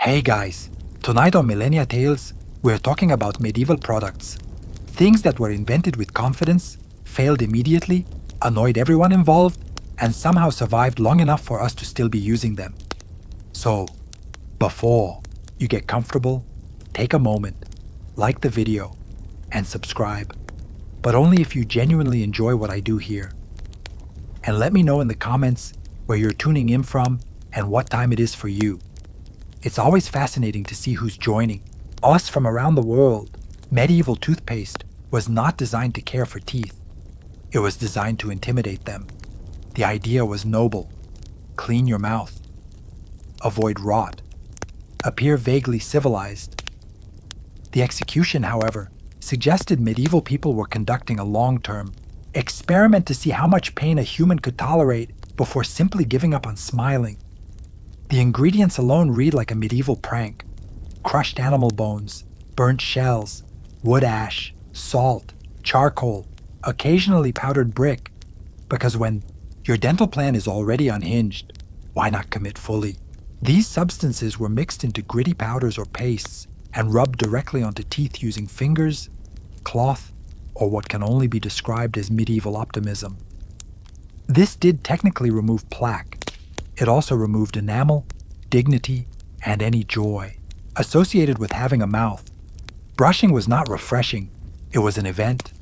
Hey guys, tonight on Millennia Tales, we're talking about medieval products. Things that were invented with confidence, failed immediately, annoyed everyone involved, and somehow survived long enough for us to still be using them. So, before you get comfortable, take a moment, like the video, and subscribe. But only if you genuinely enjoy what I do here. And let me know in the comments where you're tuning in from and what time it is for you. It's always fascinating to see who's joining. Us from around the world. Medieval toothpaste was not designed to care for teeth. It was designed to intimidate them. The idea was noble. Clean your mouth. Avoid rot. Appear vaguely civilized. The execution, however, suggested medieval people were conducting a long-term experiment to see how much pain a human could tolerate before simply giving up on smiling. The ingredients alone read like a medieval prank. Crushed animal bones, burnt shells, wood ash, salt, charcoal, occasionally powdered brick. Because when your dental plan is already unhinged, why not commit fully? These substances were mixed into gritty powders or pastes and rubbed directly onto teeth using fingers, cloth, or what can only be described as medieval optimism. This did technically remove plaque. It also removed enamel, dignity, and any joy associated with having a mouth. Brushing was not refreshing. It was an event.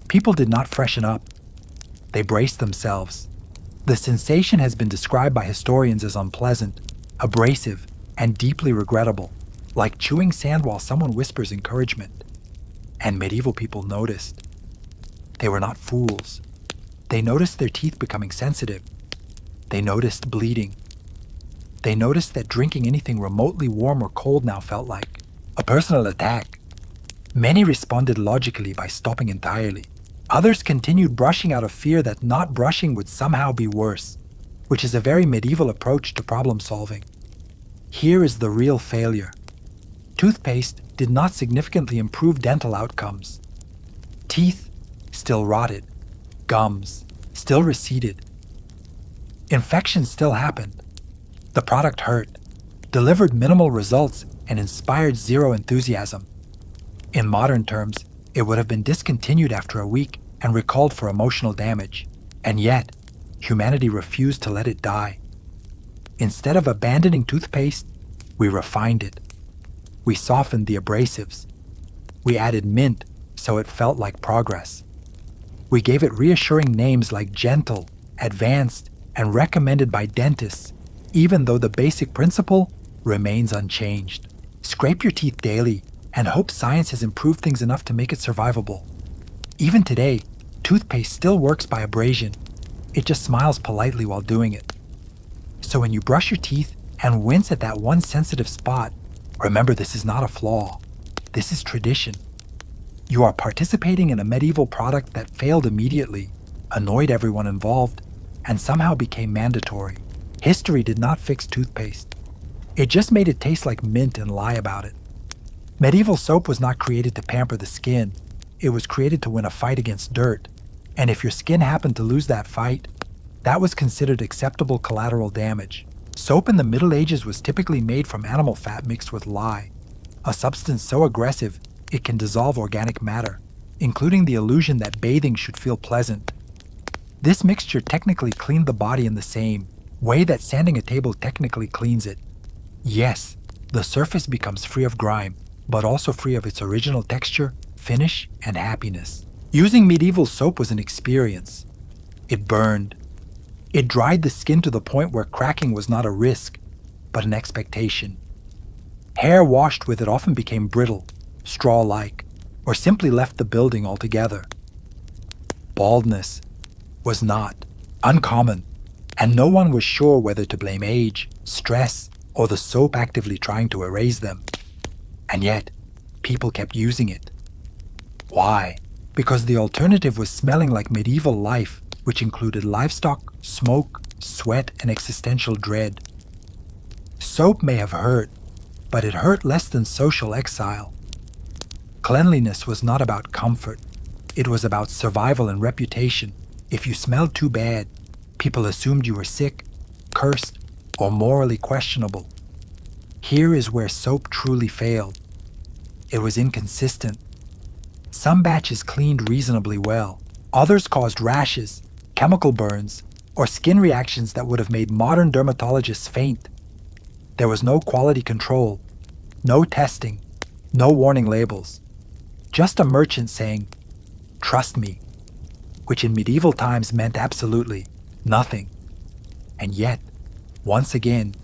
People did not freshen up. They braced themselves. The sensation has been described by historians as unpleasant, abrasive, and deeply regrettable, like chewing sand while someone whispers encouragement. And medieval people noticed. They were not fools. They noticed their teeth becoming sensitive. They noticed bleeding. They noticed that drinking anything remotely warm or cold now felt like a personal attack. Many responded logically by stopping entirely. Others continued brushing out of fear that not brushing would somehow be worse, which is a very medieval approach to problem solving. Here is the real failure. Toothpaste did not significantly improve dental outcomes. Teeth still rotted. Gums still receded. Infections still happened. The product hurt, delivered minimal results, and inspired zero enthusiasm. In modern terms, it would have been discontinued after a week and recalled for emotional damage. And yet, humanity refused to let it die. Instead of abandoning toothpaste, we refined it. We softened the abrasives. We added mint so it felt like progress. We gave it reassuring names like gentle, advanced, and recommended by dentists, even though the basic principle remains unchanged. Scrape your teeth daily and hope science has improved things enough to make it survivable. Even today, toothpaste still works by abrasion. It just smiles politely while doing it. So when you brush your teeth and wince at that one sensitive spot, remember this is not a flaw. This is tradition. You are participating in a medieval product that failed immediately, annoyed everyone involved, and somehow became mandatory. History did not fix toothpaste. It just made it taste like mint and lie about it. Medieval soap was not created to pamper the skin. It was created to win a fight against dirt. And if your skin happened to lose that fight, that was considered acceptable collateral damage. Soap in the Middle Ages was typically made from animal fat mixed with lye, a substance so aggressive it can dissolve organic matter, including the illusion that bathing should feel pleasant. This mixture technically cleaned the body in the same way that sanding a table technically cleans it. Yes, the surface becomes free of grime, but also free of its original texture, finish, and happiness. Using medieval soap was an experience. It burned. It dried the skin to the point where cracking was not a risk, but an expectation. Hair washed with it often became brittle, straw-like, or simply left the building altogether. Baldness was not uncommon, and no one was sure whether to blame age, stress, or the soap actively trying to erase them. And yet, people kept using it. Why? Because the alternative was smelling like medieval life, which included livestock, smoke, sweat, and existential dread. Soap may have hurt, but it hurt less than social exile. Cleanliness was not about comfort. It was about survival and reputation. If you smelled too bad, people assumed you were sick, cursed, or morally questionable. Here is where soap truly failed. It was inconsistent. Some batches cleaned reasonably well. Others caused rashes, chemical burns, or skin reactions that would have made modern dermatologists faint. There was no quality control, no testing, no warning labels. Just a merchant saying, "Trust me," which in medieval times meant absolutely nothing. And yet, once again,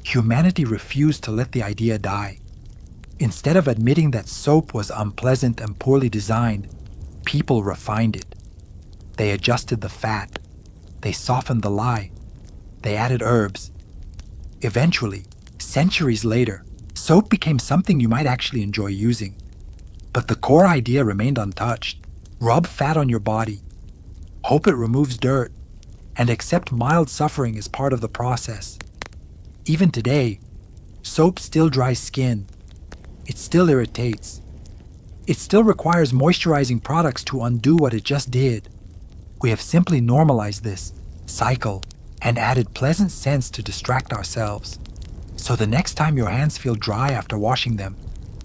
humanity refused to let the idea die. Instead of admitting that soap was unpleasant and poorly designed, people refined it. They adjusted the fat. They softened the lye. They added herbs. Eventually, centuries later, soap became something you might actually enjoy using. But the core idea remained untouched. Rub fat on your body. Hope it removes dirt. And accept mild suffering as part of the process. Even today, soap still dries skin. It still irritates. It still requires moisturizing products to undo what it just did. We have simply normalized this cycle and added pleasant scents to distract ourselves. So the next time your hands feel dry after washing them,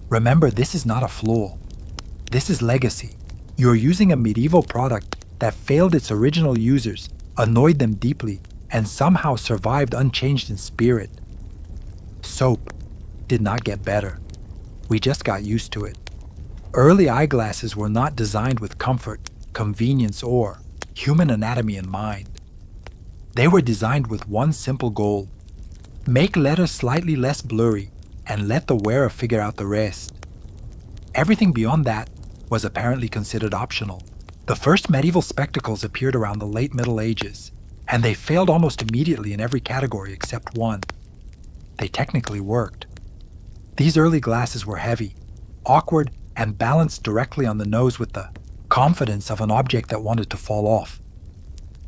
remember this is not a flaw. This is legacy. You're using a medieval product that failed its original users, annoyed them deeply, and somehow survived unchanged in spirit. Soap did not get better. We just got used to it. Early eyeglasses were not designed with comfort, convenience, or human anatomy in mind. They were designed with one simple goal: make letters slightly less blurry and let the wearer figure out the rest. Everything beyond that was apparently considered optional. The first medieval spectacles appeared around the late Middle Ages, and they failed almost immediately in every category except one. They technically worked. These early glasses were heavy, awkward, and balanced directly on the nose with the confidence of an object that wanted to fall off.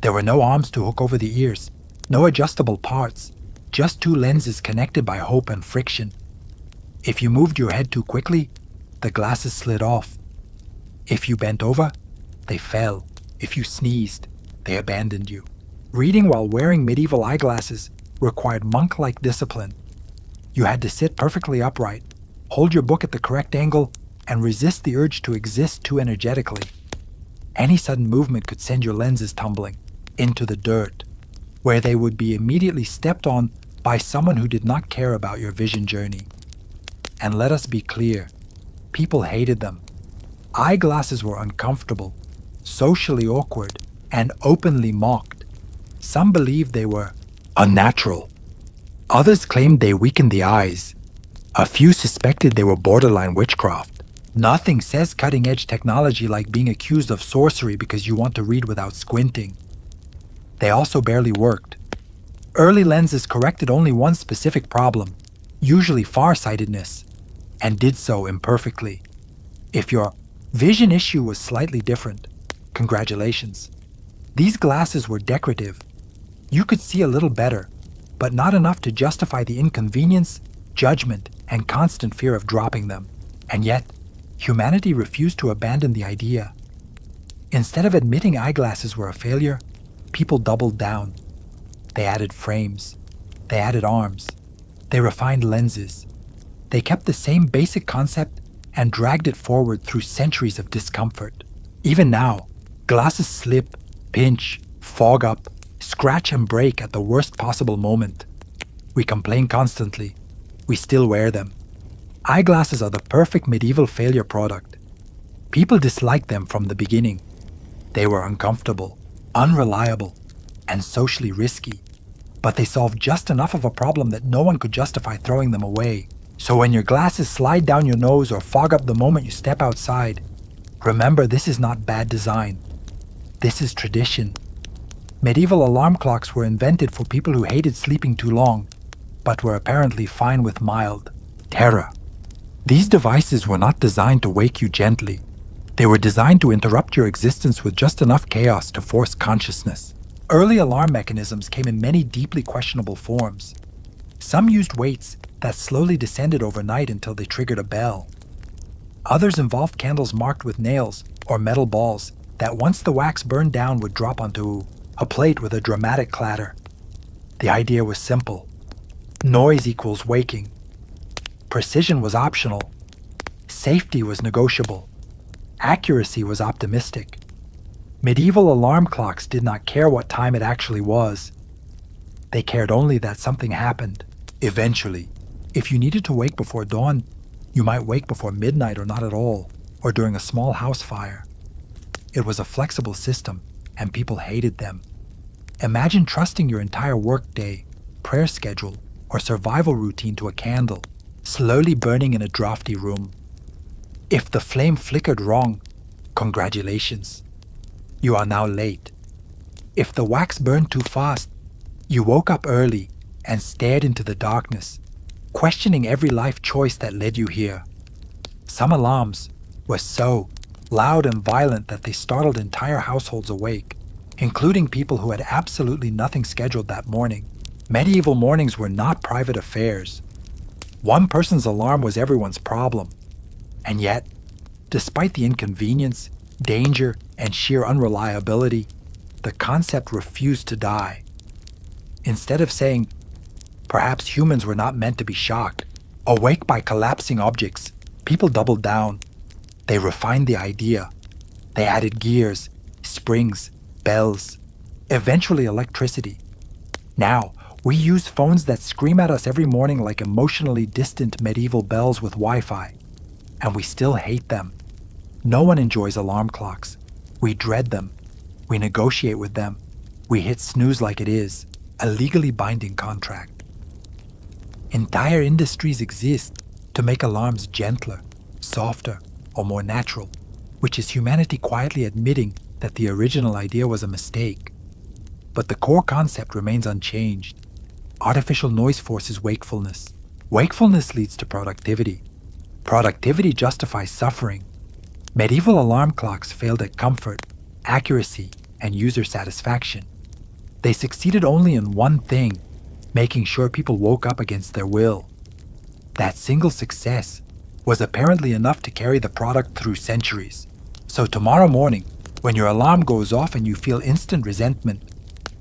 There were no arms to hook over the ears, no adjustable parts, just two lenses connected by hope and friction. If you moved your head too quickly, the glasses slid off. If you bent over, they fell. If you sneezed, they abandoned you. Reading while wearing medieval eyeglasses required monk-like discipline. You had to sit perfectly upright, hold your book at the correct angle, and resist the urge to exist too energetically. Any sudden movement could send your lenses tumbling into the dirt, where they would be immediately stepped on by someone who did not care about your vision journey. And let us be clear, people hated them. Eyeglasses were uncomfortable, socially awkward, and openly mocked. Some believed they were unnatural. Others claimed they weakened the eyes. A few suspected they were borderline witchcraft. Nothing says cutting-edge technology like being accused of sorcery because you want to read without squinting. They also barely worked. Early lenses corrected only one specific problem, usually farsightedness, and did so imperfectly. If your vision issue was slightly different, congratulations. These glasses were decorative. You could see a little better, but not enough to justify the inconvenience, judgment, and constant fear of dropping them. And yet, humanity refused to abandon the idea. Instead of admitting eyeglasses were a failure, people doubled down. They added frames. They added arms. They refined lenses. They kept the same basic concept and dragged it forward through centuries of discomfort. Even now, glasses slip, pinch, fog up, scratch and break at the worst possible moment. We complain constantly. We still wear them. Eyeglasses are the perfect medieval failure product. People disliked them from the beginning. They were uncomfortable, unreliable, and socially risky. But they solved just enough of a problem that no one could justify throwing them away. So when your glasses slide down your nose or fog up the moment you step outside, remember this is not bad design. This is tradition. Medieval alarm clocks were invented for people who hated sleeping too long, but were apparently fine with mild terror. These devices were not designed to wake you gently. They were designed to interrupt your existence with just enough chaos to force consciousness. Early alarm mechanisms came in many deeply questionable forms. Some used weights that slowly descended overnight until they triggered a bell. Others involved candles marked with nails or metal balls that once the wax burned down would drop onto a plate with a dramatic clatter. The idea was simple. Noise equals waking. Precision was optional. Safety was negotiable. Accuracy was optimistic. Medieval alarm clocks did not care what time it actually was. They cared only that something happened, eventually. If you needed to wake before dawn, you might wake before midnight or not at all, or during a small house fire. It was a flexible system, and people hated them. Imagine trusting your entire workday, prayer schedule, or survival routine to a candle, slowly burning in a drafty room. If the flame flickered wrong, congratulations. You are now late. If the wax burned too fast, you woke up early and stared into the darkness, questioning every life choice that led you here. Some alarms were so loud and violent that they startled entire households awake, including people who had absolutely nothing scheduled that morning. Medieval mornings were not private affairs. One person's alarm was everyone's problem. And yet, despite the inconvenience, danger, and sheer unreliability, the concept refused to die. Instead of saying, perhaps humans were not meant to be shocked, awake by collapsing objects, people doubled down. They refined the idea. They added gears, springs, bells, eventually electricity. Now, we use phones that scream at us every morning like emotionally distant medieval bells with Wi-Fi. And we still hate them. No one enjoys alarm clocks. We dread them. We negotiate with them. We hit snooze like it is a legally binding contract. Entire industries exist to make alarms gentler, softer, or more natural, which is humanity quietly admitting that the original idea was a mistake. But the core concept remains unchanged. Artificial noise forces wakefulness. Wakefulness leads to productivity. Productivity justifies suffering. Medieval alarm clocks failed at comfort, accuracy, and user satisfaction. They succeeded only in one thing, making sure people woke up against their will. That single success was apparently enough to carry the product through centuries. So tomorrow morning, when your alarm goes off and you feel instant resentment,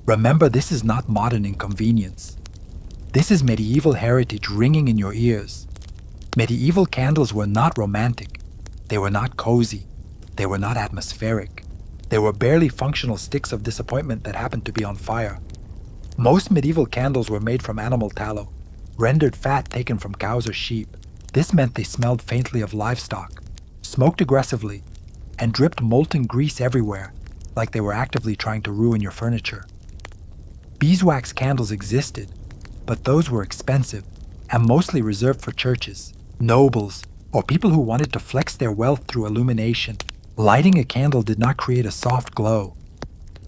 remember this is not modern inconvenience. This is medieval heritage ringing in your ears. Medieval candles were not romantic. They were not cozy. They were not atmospheric. They were barely functional sticks of disappointment that happened to be on fire. Most medieval candles were made from animal tallow, rendered fat taken from cows or sheep. This meant they smelled faintly of livestock, smoked aggressively, and dripped molten grease everywhere, like they were actively trying to ruin your furniture. Beeswax candles existed, but those were expensive and mostly reserved for churches, nobles, or people who wanted to flex their wealth through illumination. Lighting a candle did not create a soft glow.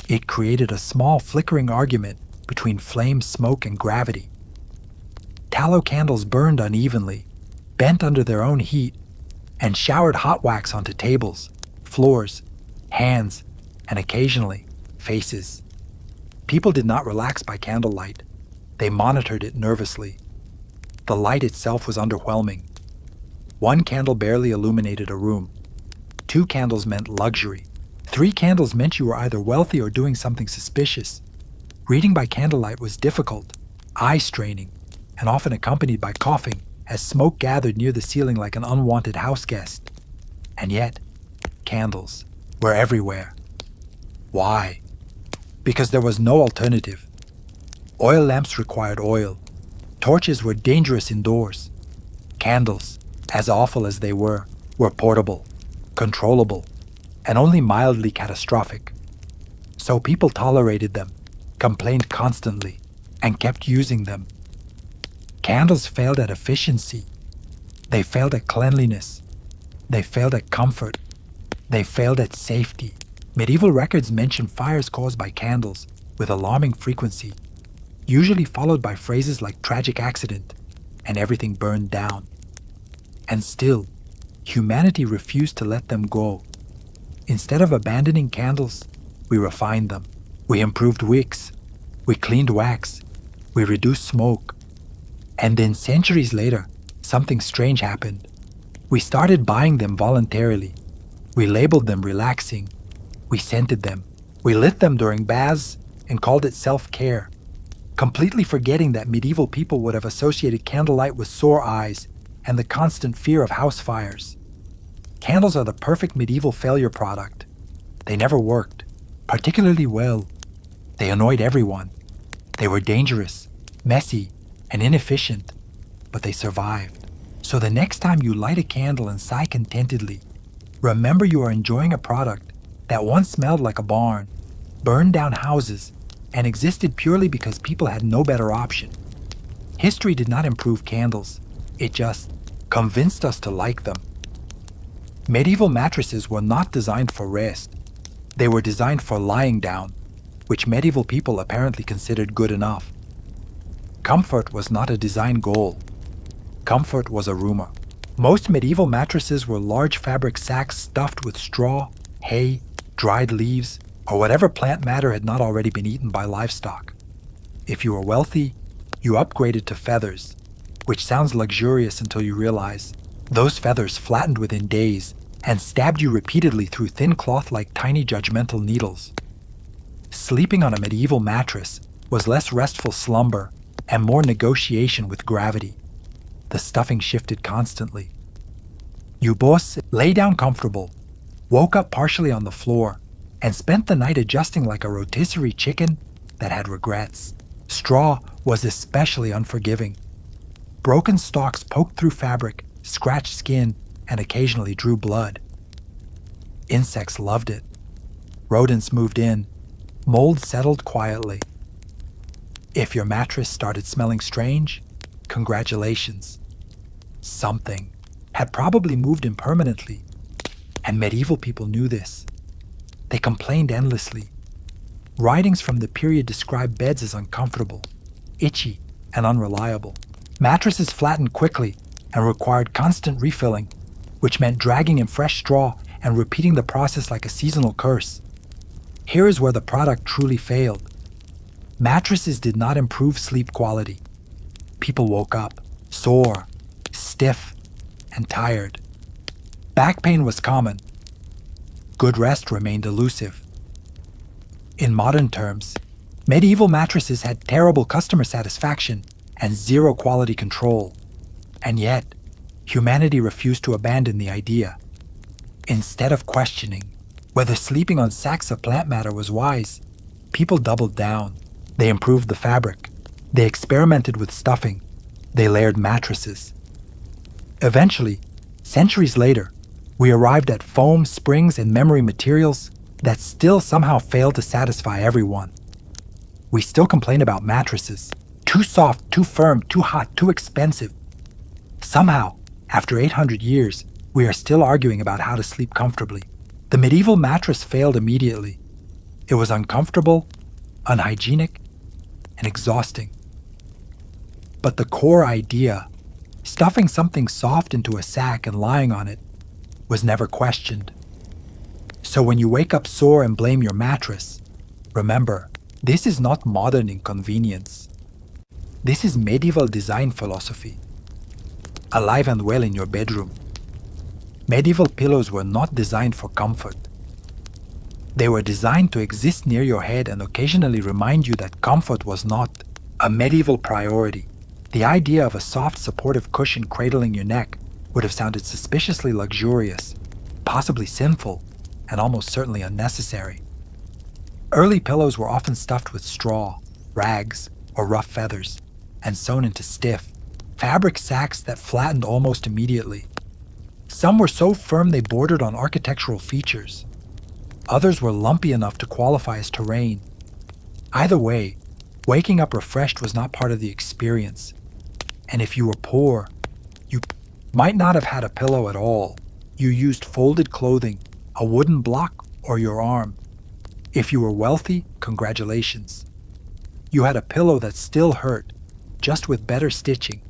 It created a small flickering argument between flame, smoke, and gravity. Tallow candles burned unevenly, bent under their own heat, and showered hot wax onto tables, floors, hands, and occasionally, faces. People did not relax by candlelight. They monitored it nervously. The light itself was underwhelming. One candle barely illuminated a room. 2 candles meant luxury. 3 candles meant you were either wealthy or doing something suspicious. Reading by candlelight was difficult, eye-straining, and often accompanied by coughing as smoke gathered near the ceiling like an unwanted house guest. And yet, candles were everywhere. Why? Because there was no alternative. Oil lamps required oil. Torches were dangerous indoors. Candles, as awful as they were portable, controllable, and only mildly catastrophic. So people tolerated them, complained constantly, and kept using them. Candles failed at efficiency. They failed at cleanliness. They failed at comfort. They failed at safety. Medieval records mention fires caused by candles with alarming frequency, usually followed by phrases like tragic accident and everything burned down. And still, humanity refused to let them go. Instead of abandoning candles, we refined them. We improved wicks. We cleaned wax. We reduced smoke. And then centuries later, something strange happened. We started buying them voluntarily. We labeled them relaxing. We scented them. We lit them during baths and called it self-care, completely forgetting that medieval people would have associated candlelight with sore eyes, and the constant fear of house fires. Candles are the perfect medieval failure product. They never worked particularly well. They annoyed everyone. They were dangerous, messy, and inefficient, but they survived. So the next time you light a candle and sigh contentedly, remember you are enjoying a product that once smelled like a barn, burned down houses, and existed purely because people had no better option. History did not improve candles. It just convinced us to like them. Medieval mattresses were not designed for rest. They were designed for lying down, which medieval people apparently considered good enough. Comfort was not a design goal. Comfort was a rumor. Most medieval mattresses were large fabric sacks stuffed with straw, hay, dried leaves, or whatever plant matter had not already been eaten by livestock. If you were wealthy, you upgraded to feathers, which sounds luxurious until you realize those feathers flattened within days and stabbed you repeatedly through thin cloth like tiny judgmental needles. Sleeping on a medieval mattress was less restful slumber and more negotiation with gravity. The stuffing shifted constantly. You boss lay down comfortable, woke up partially on the floor, and spent the night adjusting like a rotisserie chicken that had regrets. Straw was especially unforgiving. Broken stalks poked through fabric, scratched skin, and occasionally drew blood. Insects loved it. Rodents moved in. Mold settled quietly. If your mattress started smelling strange, congratulations. Something had probably moved in permanently, and medieval people knew this. They complained endlessly. Writings from the period describe beds as uncomfortable, itchy, and unreliable. Mattresses flattened quickly and required constant refilling, which meant dragging in fresh straw and repeating the process like a seasonal curse. Here is where the product truly failed. Mattresses did not improve sleep quality. People woke up sore, stiff, and tired. Back pain was common. Good rest remained elusive. In modern terms, medieval mattresses had terrible customer satisfaction and zero quality control. And yet, humanity refused to abandon the idea. Instead of questioning whether sleeping on sacks of plant matter was wise, people doubled down. They improved the fabric. They experimented with stuffing. They layered mattresses. Eventually, centuries later, we arrived at foam, springs, and memory materials that still somehow fail to satisfy everyone. We still complain about mattresses. Too soft, too firm, too hot, too expensive. Somehow, after 800 years, we are still arguing about how to sleep comfortably. The medieval mattress failed immediately. It was uncomfortable, unhygienic, and exhausting. But the core idea, stuffing something soft into a sack and lying on it, was never questioned. So when you wake up sore and blame your mattress, remember, this is not modern inconvenience. This is medieval design philosophy, alive and well in your bedroom. Medieval pillows were not designed for comfort. They were designed to exist near your head and occasionally remind you that comfort was not a medieval priority. The idea of a soft, supportive cushion cradling your neck would have sounded suspiciously luxurious, possibly sinful, and almost certainly unnecessary. Early pillows were often stuffed with straw, rags, or rough feathers, and sewn into stiff, fabric sacks that flattened almost immediately. Some were so firm they bordered on architectural features. Others were lumpy enough to qualify as terrain. Either way, waking up refreshed was not part of the experience. And if you were poor, you might not have had a pillow at all. You used folded clothing, a wooden block, or your arm. If you were wealthy, congratulations. You had a pillow that still hurt, just with better stitching.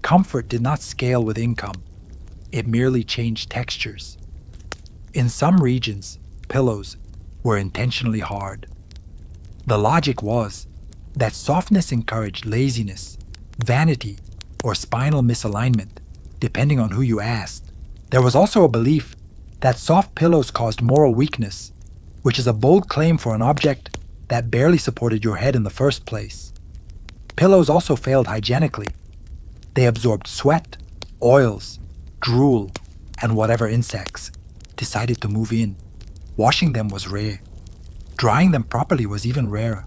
Comfort did not scale with income. It merely changed textures. In some regions, pillows were intentionally hard. The logic was that softness encouraged laziness, vanity, or spinal misalignment, depending on who you asked. There was also a belief that soft pillows caused moral weakness, which is a bold claim for an object that barely supported your head in the first place. Pillows also failed hygienically. They absorbed sweat, Oils, drool, and whatever insects decided to move in. Washing them was rare. Drying them properly was even rarer.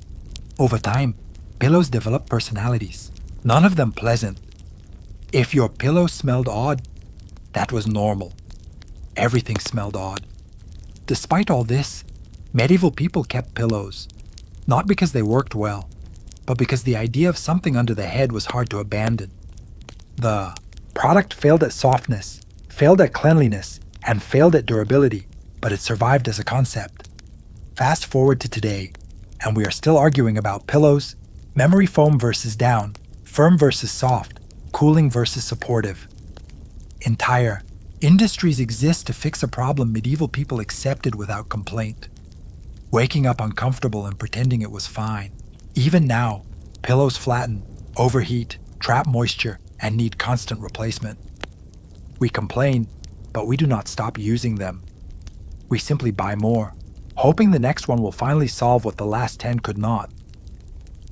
Over time, pillows developed personalities, none of them pleasant. If your pillow smelled odd, that was normal. Everything smelled odd. Despite all this, medieval people kept pillows, not because they worked well, but because the idea of something under the head was hard to abandon. The product failed at softness, failed at cleanliness, and failed at durability, but it survived as a concept. Fast forward to today, and we are still arguing about pillows, memory foam versus down, firm versus soft, cooling versus supportive. Entire industries exist to fix a problem medieval people accepted without complaint. Waking up uncomfortable and pretending it was fine. Even now, pillows flatten, overheat, trap moisture, and need constant replacement. We complain, but we do not stop using them. We simply buy more, hoping the next one will finally solve what the last 10 could not.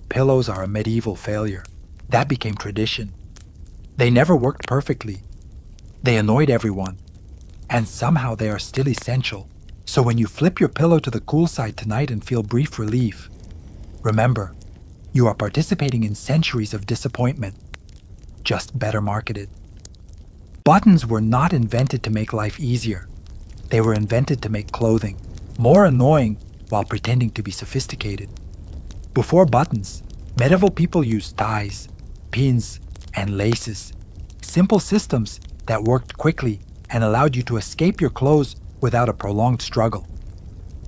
Pillows are a medieval failure. That became tradition. They never worked perfectly. They annoyed everyone. And somehow they are still essential. So when you flip your pillow to the cool side tonight and feel brief relief, remember, you are participating in centuries of disappointment, just better marketed. Buttons were not invented to make life easier. They were invented to make clothing more annoying while pretending to be sophisticated. Before buttons, medieval people used ties, pins, and laces, simple systems that worked quickly and allowed you to escape your clothes without a prolonged struggle.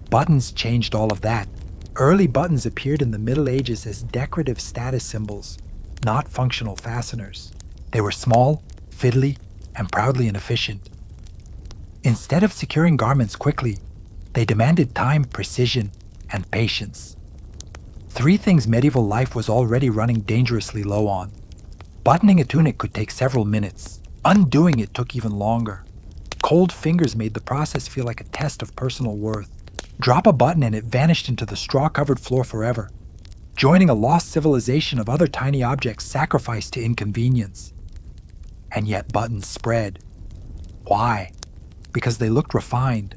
Buttons changed all of that. Early buttons appeared in the Middle Ages as decorative status symbols, not functional fasteners. They were small, fiddly, and proudly inefficient. Instead of securing garments quickly, they demanded time, precision, and patience. 3 things medieval life was already running dangerously low on. Buttoning a tunic could take several minutes. Undoing it took even longer. Cold fingers made the process feel like a test of personal worth. Drop a button and it vanished into the straw-covered floor forever, joining a lost civilization of other tiny objects sacrificed to inconvenience. And yet buttons spread. Why? Because they looked refined.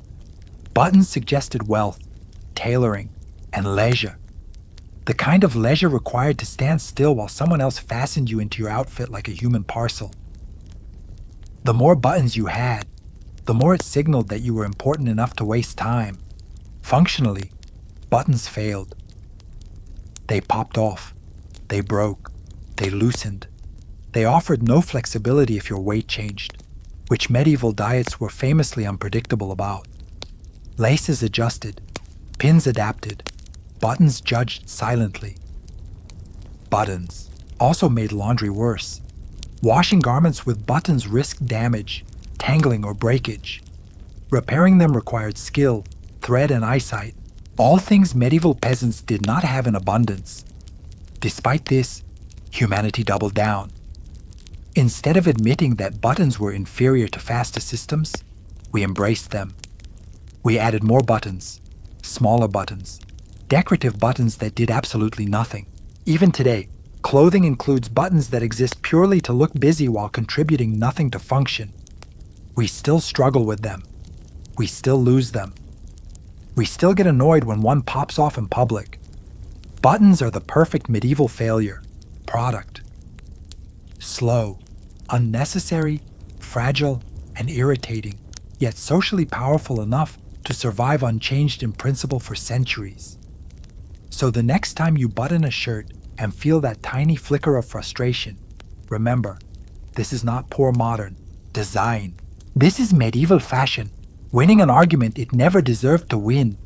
Buttons suggested wealth, tailoring, and leisure. The kind of leisure required to stand still while someone else fastened you into your outfit like a human parcel. The more buttons you had, the more it signaled that you were important enough to waste time. Functionally, buttons failed. They popped off. They broke. They loosened. They offered no flexibility if your weight changed, which medieval diets were famously unpredictable about. Laces adjusted, pins adapted, buttons judged silently. Buttons also made laundry worse. Washing garments with buttons risked damage, tangling, or breakage. Repairing them required skill, thread, and eyesight, all things medieval peasants did not have in abundance. Despite this, humanity doubled down. Instead of admitting that buttons were inferior to faster systems, we embraced them. We added more buttons, smaller buttons, decorative buttons that did absolutely nothing. Even today, clothing includes buttons that exist purely to look busy while contributing nothing to function. We still struggle with them. We still lose them. We still get annoyed when one pops off in public. Buttons are the perfect medieval failure product. Slow, unnecessary, fragile, and irritating, yet socially powerful enough to survive unchanged in principle for centuries. So the next time you button a shirt and feel that tiny flicker of frustration, remember, this is not poor modern design. This is medieval fashion, winning an argument it never deserved to win.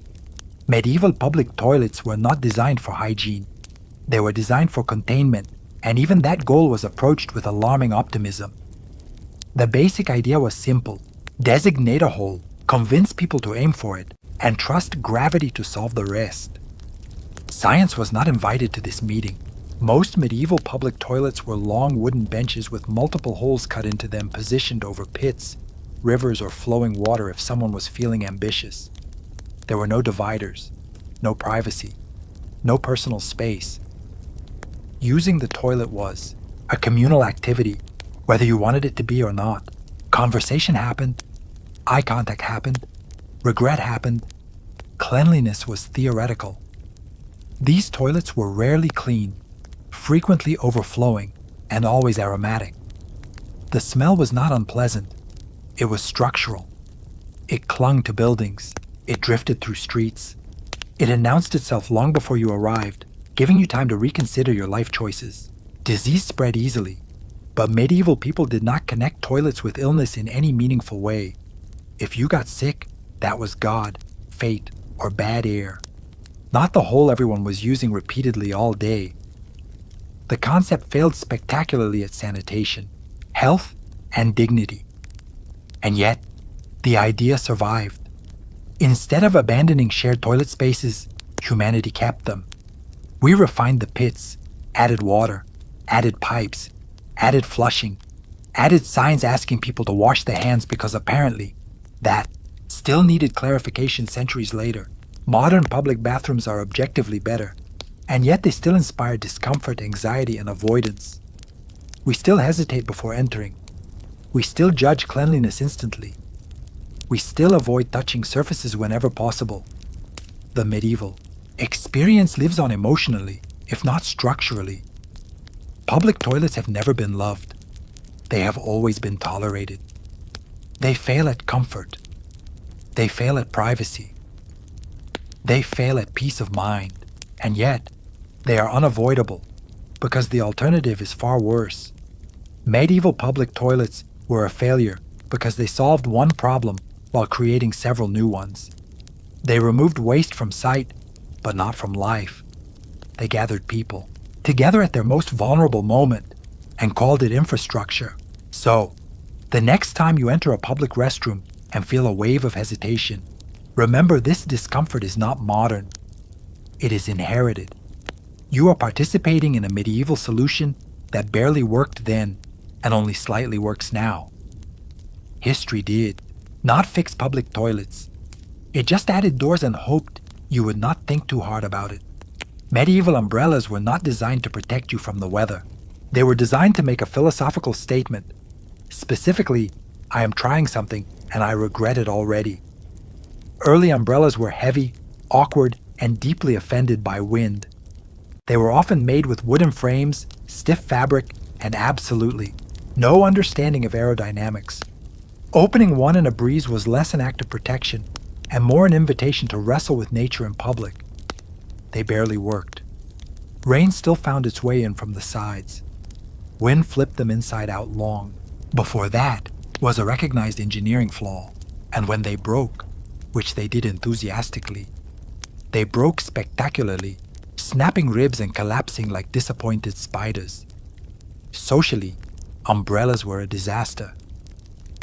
Medieval public toilets were not designed for hygiene. They were designed for containment, and even that goal was approached with alarming optimism. The basic idea was simple: designate a hole, convince people to aim for it, and trust gravity to solve the rest. Science was not invited to this meeting. Most medieval public toilets were long wooden benches with multiple holes cut into them positioned over pits, rivers, or flowing water if someone was feeling ambitious. There were no dividers, no privacy, no personal space. Using the toilet was a communal activity, whether you wanted it to be or not. Conversation happened, eye contact happened, regret happened, cleanliness was theoretical. These toilets were rarely clean, frequently overflowing, and always aromatic. The smell was not unpleasant, it was structural. It clung to buildings, it drifted through streets. It announced itself long before you arrived, giving you time to reconsider your life choices. Disease spread easily, but medieval people did not connect toilets with illness in any meaningful way. If you got sick, that was God, fate, or bad air, not the hole everyone was using repeatedly all day. The concept failed spectacularly at sanitation, health, and dignity. And yet, the idea survived. Instead of abandoning shared toilet spaces, humanity kept them. We refined the pits, added water, added pipes, added flushing, added signs asking people to wash their hands because apparently that still needed clarification centuries later. Modern public bathrooms are objectively better, and yet they still inspire discomfort, anxiety, and avoidance. We still hesitate before entering. We still judge cleanliness instantly. We still avoid touching surfaces whenever possible. The medieval experience lives on emotionally, if not structurally. Public toilets have never been loved. They have always been tolerated. They fail at comfort. They fail at privacy. They fail at peace of mind. And yet, they are unavoidable because the alternative is far worse. Medieval public toilets were a failure because they solved one problem while creating several new ones. They removed waste from sight, but not from life. They gathered people together at their most vulnerable moment and called it infrastructure. So, the next time you enter a public restroom and feel a wave of hesitation, remember this discomfort is not modern. It is inherited. You are participating in a medieval solution that barely worked then and only slightly works now. History did not fix public toilets. It just added doors and hoped you would not think too hard about it. Medieval umbrellas were not designed to protect you from the weather. They were designed to make a philosophical statement. Specifically, I am trying something and I regret it already. Early umbrellas were heavy, awkward, and deeply offended by wind. They were often made with wooden frames, stiff fabric, and absolutely no understanding of aerodynamics. Opening one in a breeze was less an act of protection and more an invitation to wrestle with nature in public. They barely worked. Rain still found its way in from the sides. Wind flipped them inside out long. Before that was a recognized engineering flaw, and when they broke, which they did enthusiastically, they broke spectacularly, snapping ribs and collapsing like disappointed spiders. Socially, umbrellas were a disaster.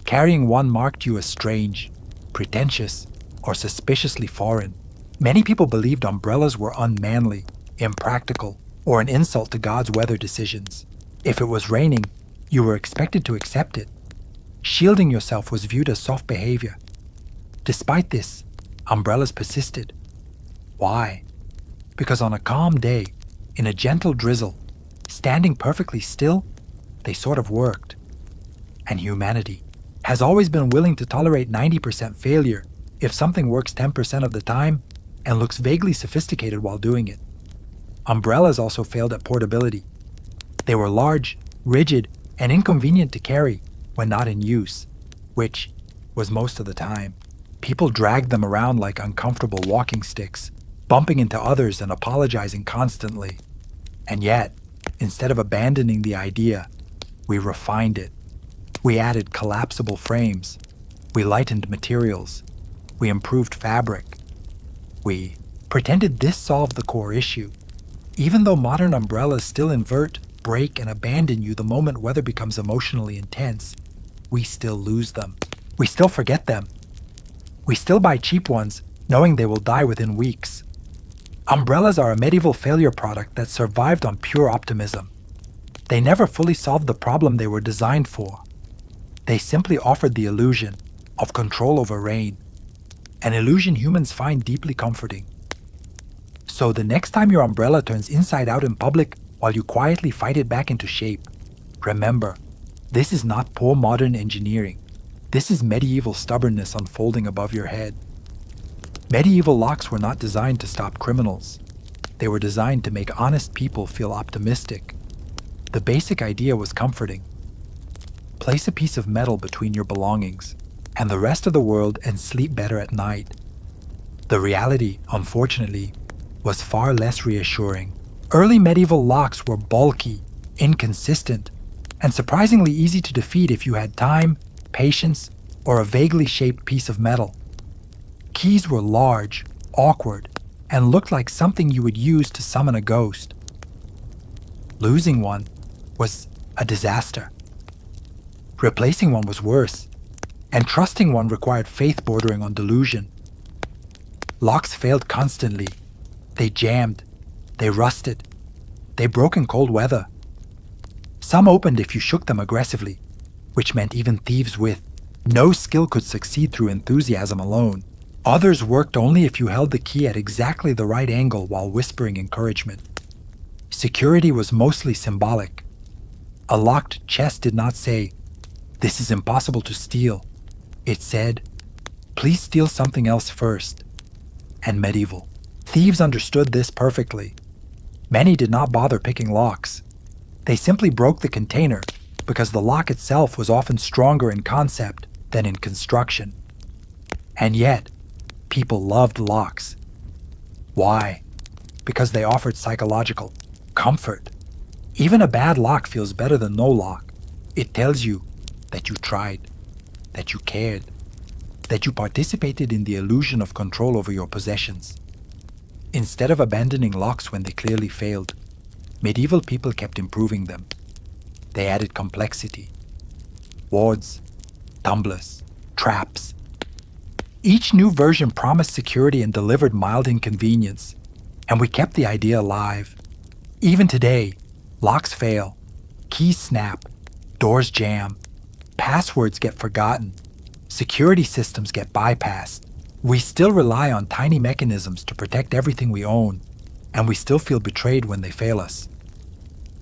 Carrying one marked you as strange, pretentious, or suspiciously foreign. Many people believed umbrellas were unmanly, impractical, or an insult to God's weather decisions. If it was raining, you were expected to accept it. Shielding yourself was viewed as soft behavior. Despite this, umbrellas persisted. Why? Because on a calm day, in a gentle drizzle, standing perfectly still, they sort of worked. And humanity has always been willing to tolerate 90% failure if something works 10% of the time and looks vaguely sophisticated while doing it. Umbrellas also failed at portability. They were large, rigid, and inconvenient to carry when not in use, which was most of the time. People dragged them around like uncomfortable walking sticks, bumping into others and apologizing constantly. And yet, instead of abandoning the idea, we refined it. We added collapsible frames. We lightened materials. We improved fabric. We pretended this solved the core issue. Even though modern umbrellas still invert, break, and abandon you the moment weather becomes emotionally intense, we still lose them. We still forget them. We still buy cheap ones, knowing they will die within weeks. Umbrellas are a medieval failure product that survived on pure optimism. They never fully solved the problem they were designed for. They simply offered the illusion of control over rain, an illusion humans find deeply comforting. So the next time your umbrella turns inside out in public while you quietly fight it back into shape, remember, This is not poor modern engineering. This is medieval stubbornness unfolding above your head. Medieval locks were not designed to stop criminals. They were designed to make honest people feel optimistic. The basic idea was comforting. Place a piece of metal between your belongings and the rest of the world and sleep better at night. The reality, unfortunately, was far less reassuring. Early medieval locks were bulky, inconsistent, and surprisingly easy to defeat if you had time, patience, or a vaguely shaped piece of metal. Keys were large, awkward, and looked like something you would use to summon a ghost. Losing one was a disaster. Replacing one was worse, and trusting one required faith bordering on delusion. Locks failed constantly. They jammed. They rusted. They broke in cold weather. Some opened if you shook them aggressively, which meant even thieves with no skill could succeed through enthusiasm alone. Others worked only if you held the key at exactly the right angle while whispering encouragement. Security was mostly symbolic. A locked chest did not say, "This is impossible to steal." It said, "Please steal something else first." And medieval thieves understood this perfectly. Many did not bother picking locks. They simply broke the container because the lock itself was often stronger in concept than in construction. And yet, people loved locks. Why? Because they offered psychological comfort. Even a bad lock feels better than no lock. It tells you that you tried, that you cared, that you participated in the illusion of control over your possessions. Instead of abandoning locks when they clearly failed, medieval people kept improving them. They added complexity. Wards, tumblers, traps. Each new version promised security and delivered mild inconvenience, and we kept the idea alive. Even today, locks fail, keys snap, doors jam, passwords get forgotten, security systems get bypassed. We still rely on tiny mechanisms to protect everything we own, and we still feel betrayed when they fail us.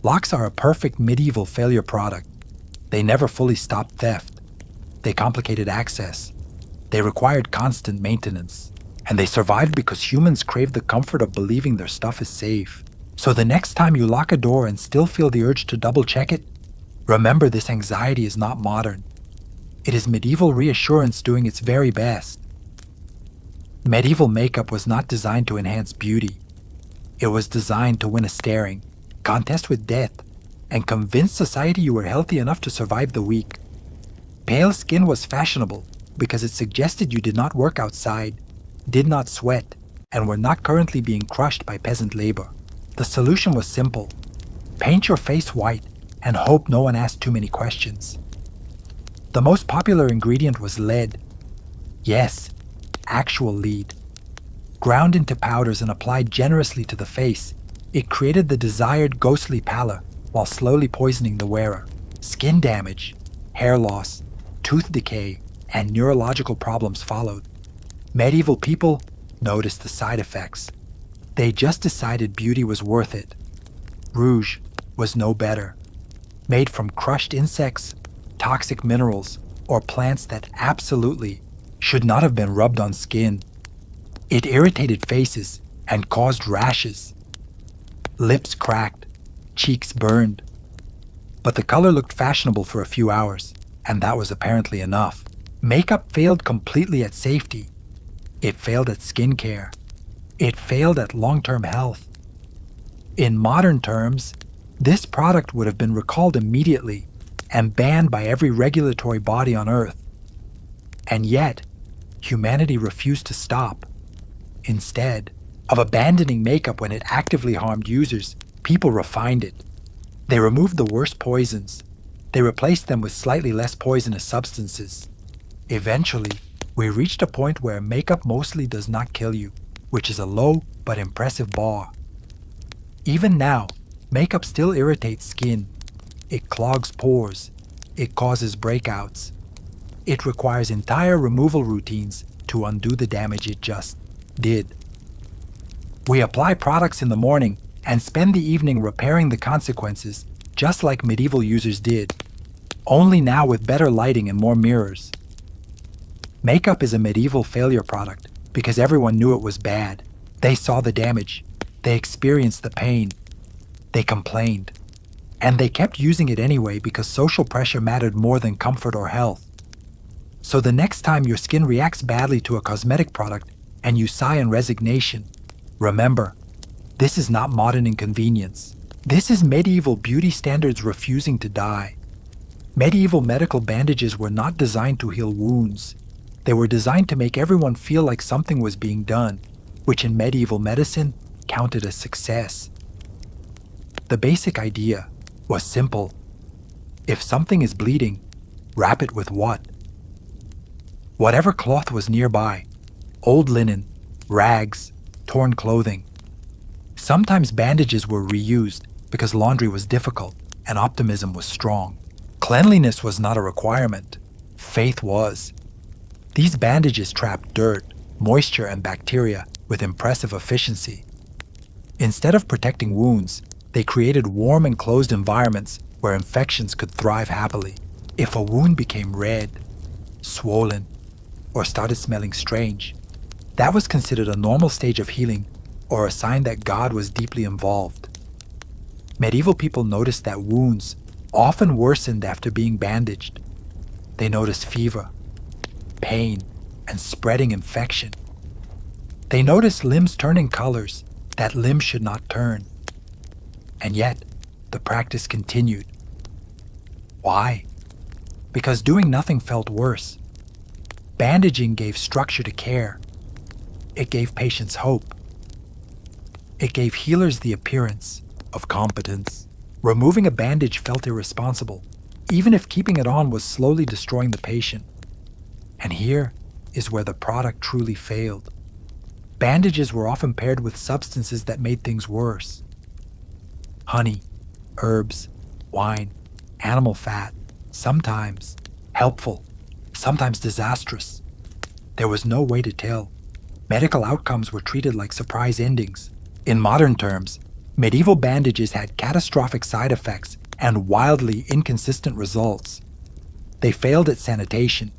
Locks are a perfect medieval failure product. They never fully stopped theft. They complicated access. They required constant maintenance, and they survived because humans crave the comfort of believing their stuff is safe. So the next time you lock a door and still feel the urge to double-check it, remember this anxiety is not modern. It is medieval reassurance doing its very best. Medieval makeup was not designed to enhance beauty. It was designed to win a staring contest with death and convince society you were healthy enough to survive the week. Pale skin was fashionable because it suggested you did not work outside, did not sweat, and were not currently being crushed by peasant labor. The solution was simple. Paint your face white and hope no one asked too many questions. The most popular ingredient was lead. Yes, actual lead. Ground into powders and applied generously to the face, it created the desired ghostly pallor while slowly poisoning the wearer. Skin damage, hair loss, tooth decay, and neurological problems followed. Medieval people noticed the side effects. They just decided beauty was worth it. Rouge was no better. Made from crushed insects, toxic minerals, or plants that absolutely should not have been rubbed on skin. It irritated faces and caused rashes. Lips cracked, cheeks burned. But the color looked fashionable for a few hours, and that was apparently enough. Makeup failed completely at safety. It failed at skincare. It failed at long-term health. In modern terms, this product would have been recalled immediately and banned by every regulatory body on Earth. And yet, humanity refused to stop. Instead of abandoning makeup when it actively harmed users, people refined it. They removed the worst poisons. They replaced them with slightly less poisonous substances. Eventually, we reached a point where makeup mostly does not kill you, which is a low but impressive bar. Even now, makeup still irritates skin. It clogs pores. It causes breakouts. It requires entire removal routines to undo the damage it just did. We apply products in the morning and spend the evening repairing the consequences, just like medieval users did. only now with better lighting and more mirrors. Makeup is a medieval failure product because everyone knew it was bad. They saw the damage, they experienced the pain, they complained, and they kept using it anyway because social pressure mattered more than comfort or health. So the next time your skin reacts badly to a cosmetic product and you sigh in resignation, remember, this is not modern inconvenience. This is medieval beauty standards refusing to die. Medieval medical bandages were not designed to heal wounds. They were designed to make everyone feel like something was being done, which in medieval medicine counted as success. The basic idea was simple. If something is bleeding, wrap it with what? Whatever cloth was nearby, old linen, rags, torn clothing. Sometimes bandages were reused because laundry was difficult and optimism was strong. Cleanliness was not a requirement. Faith was. These bandages trapped dirt, moisture, and bacteria with impressive efficiency. Instead of protecting wounds, they created warm enclosed environments where infections could thrive happily. If a wound became red, swollen, or started smelling strange, that was considered a normal stage of healing or a sign that God was deeply involved. Medieval people noticed that wounds often worsened after being bandaged. They noticed fever, pain, and spreading infection. They noticed limbs turning colors that limbs should not turn. And yet, the practice continued. Why? Because doing nothing felt worse. Bandaging gave structure to care. It gave patients hope. It gave healers the appearance of competence. Removing a bandage felt irresponsible, even if keeping it on was slowly destroying the patient. And here is where the product truly failed. Bandages were often paired with substances that made things worse. Honey, herbs, wine, animal fat, sometimes helpful, sometimes disastrous. There was no way to tell. Medical outcomes were treated like surprise endings. In modern terms, medieval bandages had catastrophic side effects and wildly inconsistent results. They failed at sanitation.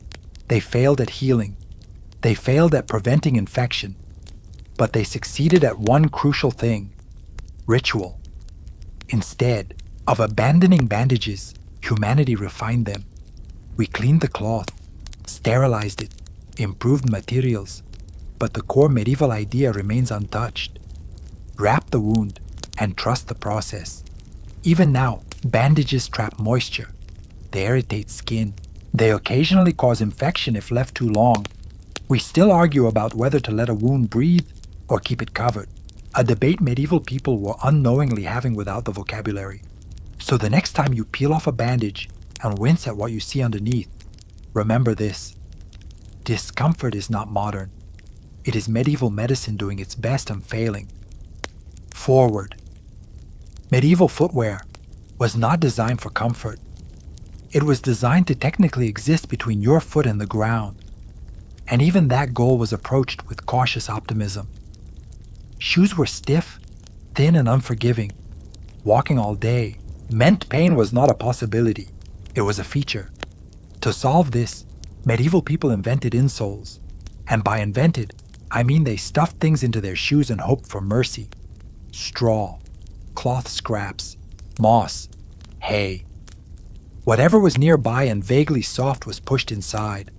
They failed at healing. They failed at preventing infection. But they succeeded at one crucial thing: ritual. Instead of abandoning bandages, humanity refined them. We cleaned the cloth, sterilized it, improved materials, but the core medieval idea remains untouched. Wrap the wound and trust the process. Even now, bandages trap moisture. They irritate skin. They occasionally cause infection if left too long. We still argue about whether to let a wound breathe or keep it covered, a debate medieval people were unknowingly having without the vocabulary. So the next time you peel off a bandage and wince at what you see underneath, remember this: discomfort is not modern. It is medieval medicine doing its best and failing. Forward. Medieval footwear was not designed for comfort. It was designed to technically exist between your foot and the ground. And even that goal was approached with cautious optimism. Shoes were stiff, thin, and unforgiving. Walking all day meant pain was not a possibility. It was a feature. To solve this, medieval people invented insoles. And by invented, I mean they stuffed things into their shoes and hoped for mercy. Straw, cloth scraps, moss, hay. Whatever was nearby and vaguely soft was pushed inside.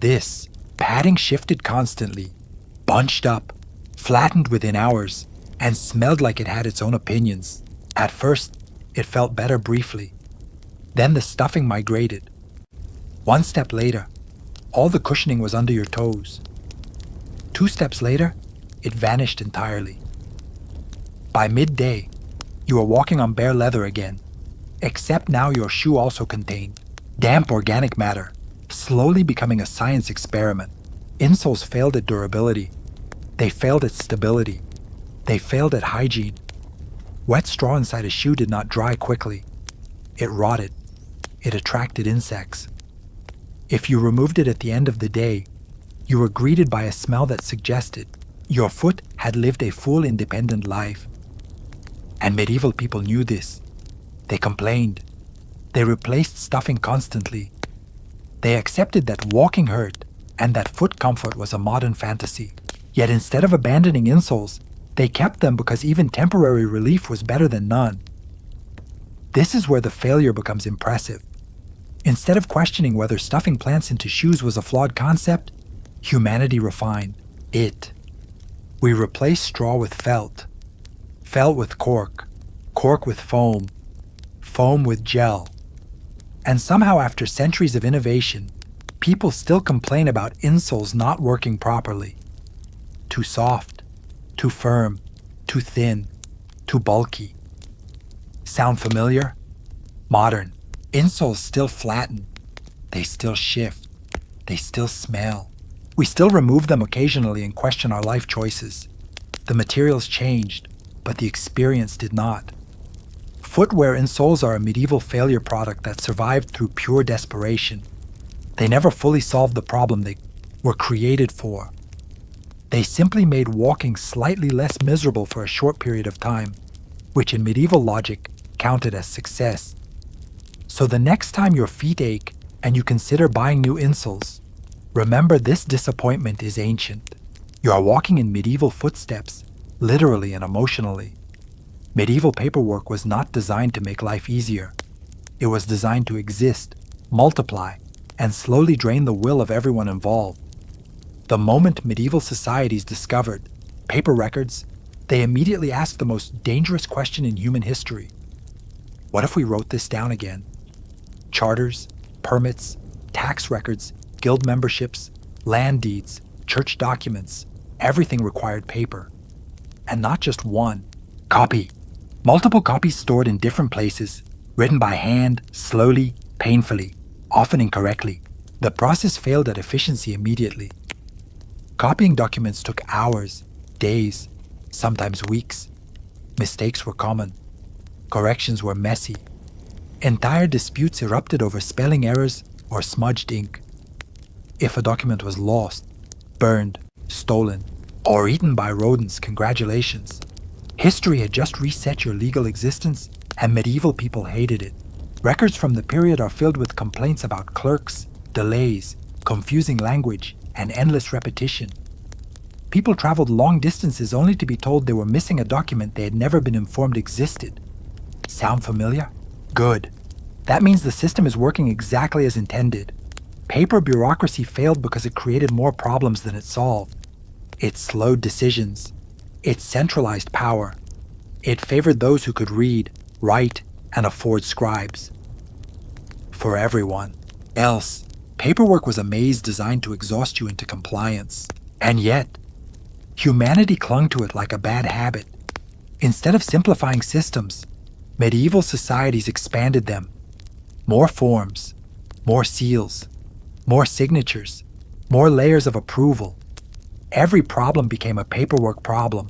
This padding shifted constantly, bunched up, flattened within hours, and smelled like it had its own opinions. At first, it felt better briefly. Then the stuffing migrated. One step later, all the cushioning was under your toes. 2 steps later, it vanished entirely. By midday, you were walking on bare leather again, except now your shoe also contained damp organic matter, slowly becoming a science experiment. Insoles failed at durability. They failed at stability. They failed at hygiene. Wet straw inside a shoe did not dry quickly. It rotted. It attracted insects. If you removed it at the end of the day, you were greeted by a smell that suggested your foot had lived a full independent life. And medieval people knew this. They complained. They replaced stuffing constantly. They accepted that walking hurt and that foot comfort was a modern fantasy. Yet instead of abandoning insoles, they kept them because even temporary relief was better than none. This is where the failure becomes impressive. Instead of questioning whether stuffing plants into shoes was a flawed concept, humanity refined it. We replaced straw with felt, felt with cork, cork with foam, foam with gel. And somehow after centuries of innovation, people still complain about insoles not working properly. Too soft, too firm, too thin, too bulky. Sound familiar? Modern. Insoles still flatten. They still shift. They still smell. We still remove them occasionally and question our life choices. The materials changed, but the experience did not. Footwear insoles are a medieval failure product that survived through pure desperation. They never fully solved the problem they were created for. They simply made walking slightly less miserable for a short period of time, which in medieval logic counted as success. So the next time your feet ache and you consider buying new insoles, remember this disappointment is ancient. You are walking in medieval footsteps, literally and emotionally. Medieval paperwork was not designed to make life easier. It was designed to exist, multiply, and slowly drain the will of everyone involved. The moment medieval societies discovered paper records, they immediately asked the most dangerous question in human history. What if we wrote this down again? Charters, permits, tax records, guild memberships, land deeds, church documents, everything required paper. And not just one. Copy. Multiple copies stored in different places, written by hand, slowly, painfully, often incorrectly. The process failed at efficiency immediately. Copying documents took hours, days, sometimes weeks. Mistakes were common. Corrections were messy. Entire disputes erupted over spelling errors or smudged ink. If a document was lost, burned, stolen, or eaten by rodents, congratulations. History had just reset your legal existence, and medieval people hated it. Records from the period are filled with complaints about clerks, delays, confusing language, and endless repetition. People traveled long distances only to be told they were missing a document they had never been informed existed. Sound familiar? Good. That means the system is working exactly as intended. Paper bureaucracy failed because it created more problems than it solved. It slowed decisions. It centralized power. It favored those who could read, write, and afford scribes. For everyone else, paperwork was a maze designed to exhaust you into compliance. And yet, humanity clung to it like a bad habit. Instead of simplifying systems, medieval societies expanded them. More forms, more seals, more signatures, more layers of approval. Every problem became a paperwork problem,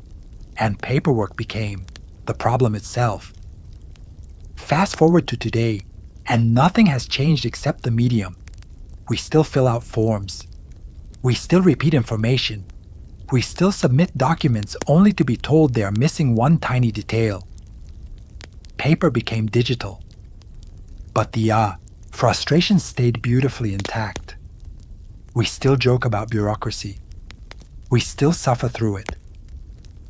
and paperwork became the problem itself. Fast forward to today, and nothing has changed except the medium. We still fill out forms. We still repeat information. We still submit documents only to be told they are missing one tiny detail. Paper became digital. But the frustration stayed beautifully intact. We still joke about bureaucracy. We still suffer through it.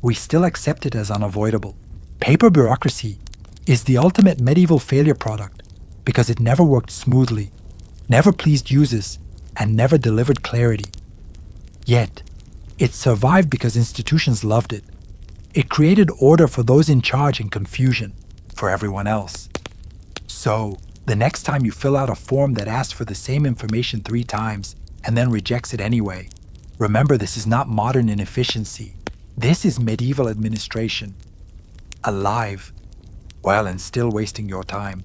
We still accept it as unavoidable. Paper bureaucracy is the ultimate medieval failure product because it never worked smoothly, never pleased users, and never delivered clarity. Yet, it survived because institutions loved it. It created order for those in charge and confusion for everyone else. So, the next time you fill out a form that asks for the same information 3 times and then rejects it anyway, remember this is not modern inefficiency. This is medieval administration. Alive, while and still wasting your time.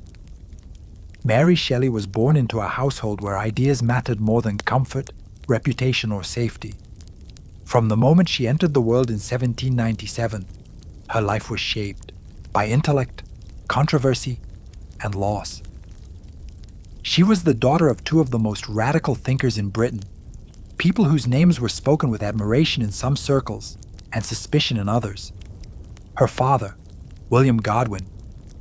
Mary Shelley was born into a household where ideas mattered more than comfort, reputation, or safety. From the moment she entered the world in 1797, her life was shaped by intellect, controversy, and loss. She was the daughter of 2 of the most radical thinkers in Britain, people whose names were spoken with admiration in some circles and suspicion in others. Her father, William Godwin,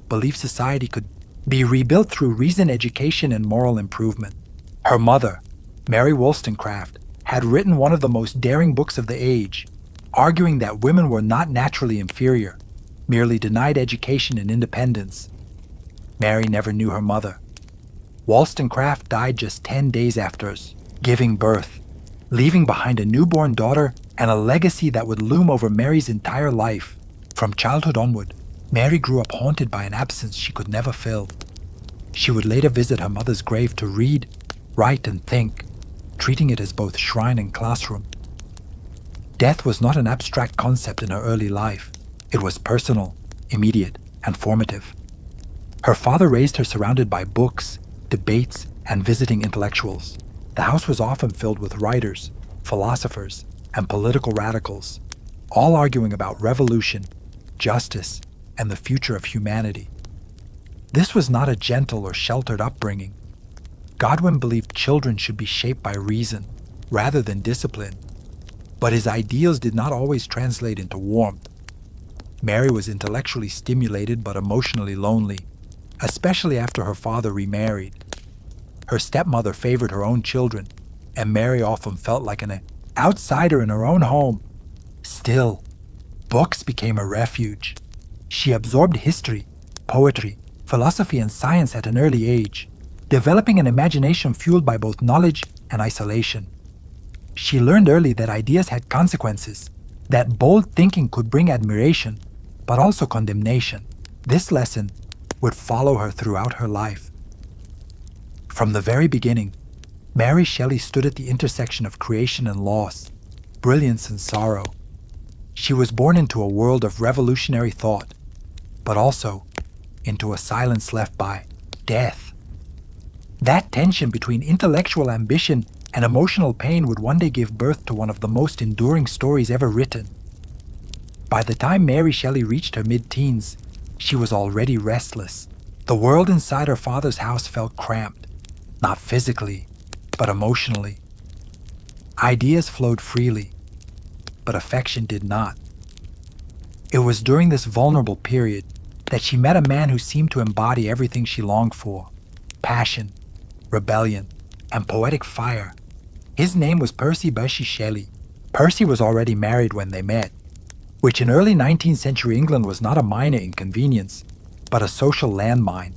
believed society could be rebuilt through reason, education, and moral improvement. Her mother, Mary Wollstonecraft, had written one of the most daring books of the age, arguing that women were not naturally inferior, merely denied education and independence. Mary never knew her mother. Wollstonecraft died just 10 days after giving birth, leaving behind a newborn daughter and a legacy that would loom over Mary's entire life. From childhood onward, Mary grew up haunted by an absence she could never fill. She would later visit her mother's grave to read, write, and think, treating it as both shrine and classroom. Death was not an abstract concept in her early life. It was personal, immediate, and formative. Her father raised her surrounded by books, debates, and visiting intellectuals. The house was often filled with writers, philosophers, and political radicals, all arguing about revolution, justice, and the future of humanity. This was not a gentle or sheltered upbringing. Godwin believed children should be shaped by reason rather than discipline, but his ideals did not always translate into warmth. Mary was intellectually stimulated but emotionally lonely, especially after her father remarried. Her stepmother favored her own children, and Mary often felt like an outsider in her own home. Still, books became a refuge. She absorbed history, poetry, philosophy, and science at an early age, developing an imagination fueled by both knowledge and isolation. She learned early that ideas had consequences, that bold thinking could bring admiration, but also condemnation. This lesson would follow her throughout her life. From the very beginning, Mary Shelley stood at the intersection of creation and loss, brilliance and sorrow. She was born into a world of revolutionary thought, but also into a silence left by death. That tension between intellectual ambition and emotional pain would one day give birth to one of the most enduring stories ever written. By the time Mary Shelley reached her mid-teens, she was already restless. The world inside her father's house felt cramped, not physically, but emotionally. Ideas flowed freely, but affection did not. It was during this vulnerable period that she met a man who seemed to embody everything she longed for: passion, rebellion, and poetic fire. His name was Percy Bysshe Shelley. Percy was already married when they met, which in early 19th century England was not a minor inconvenience, but a social landmine.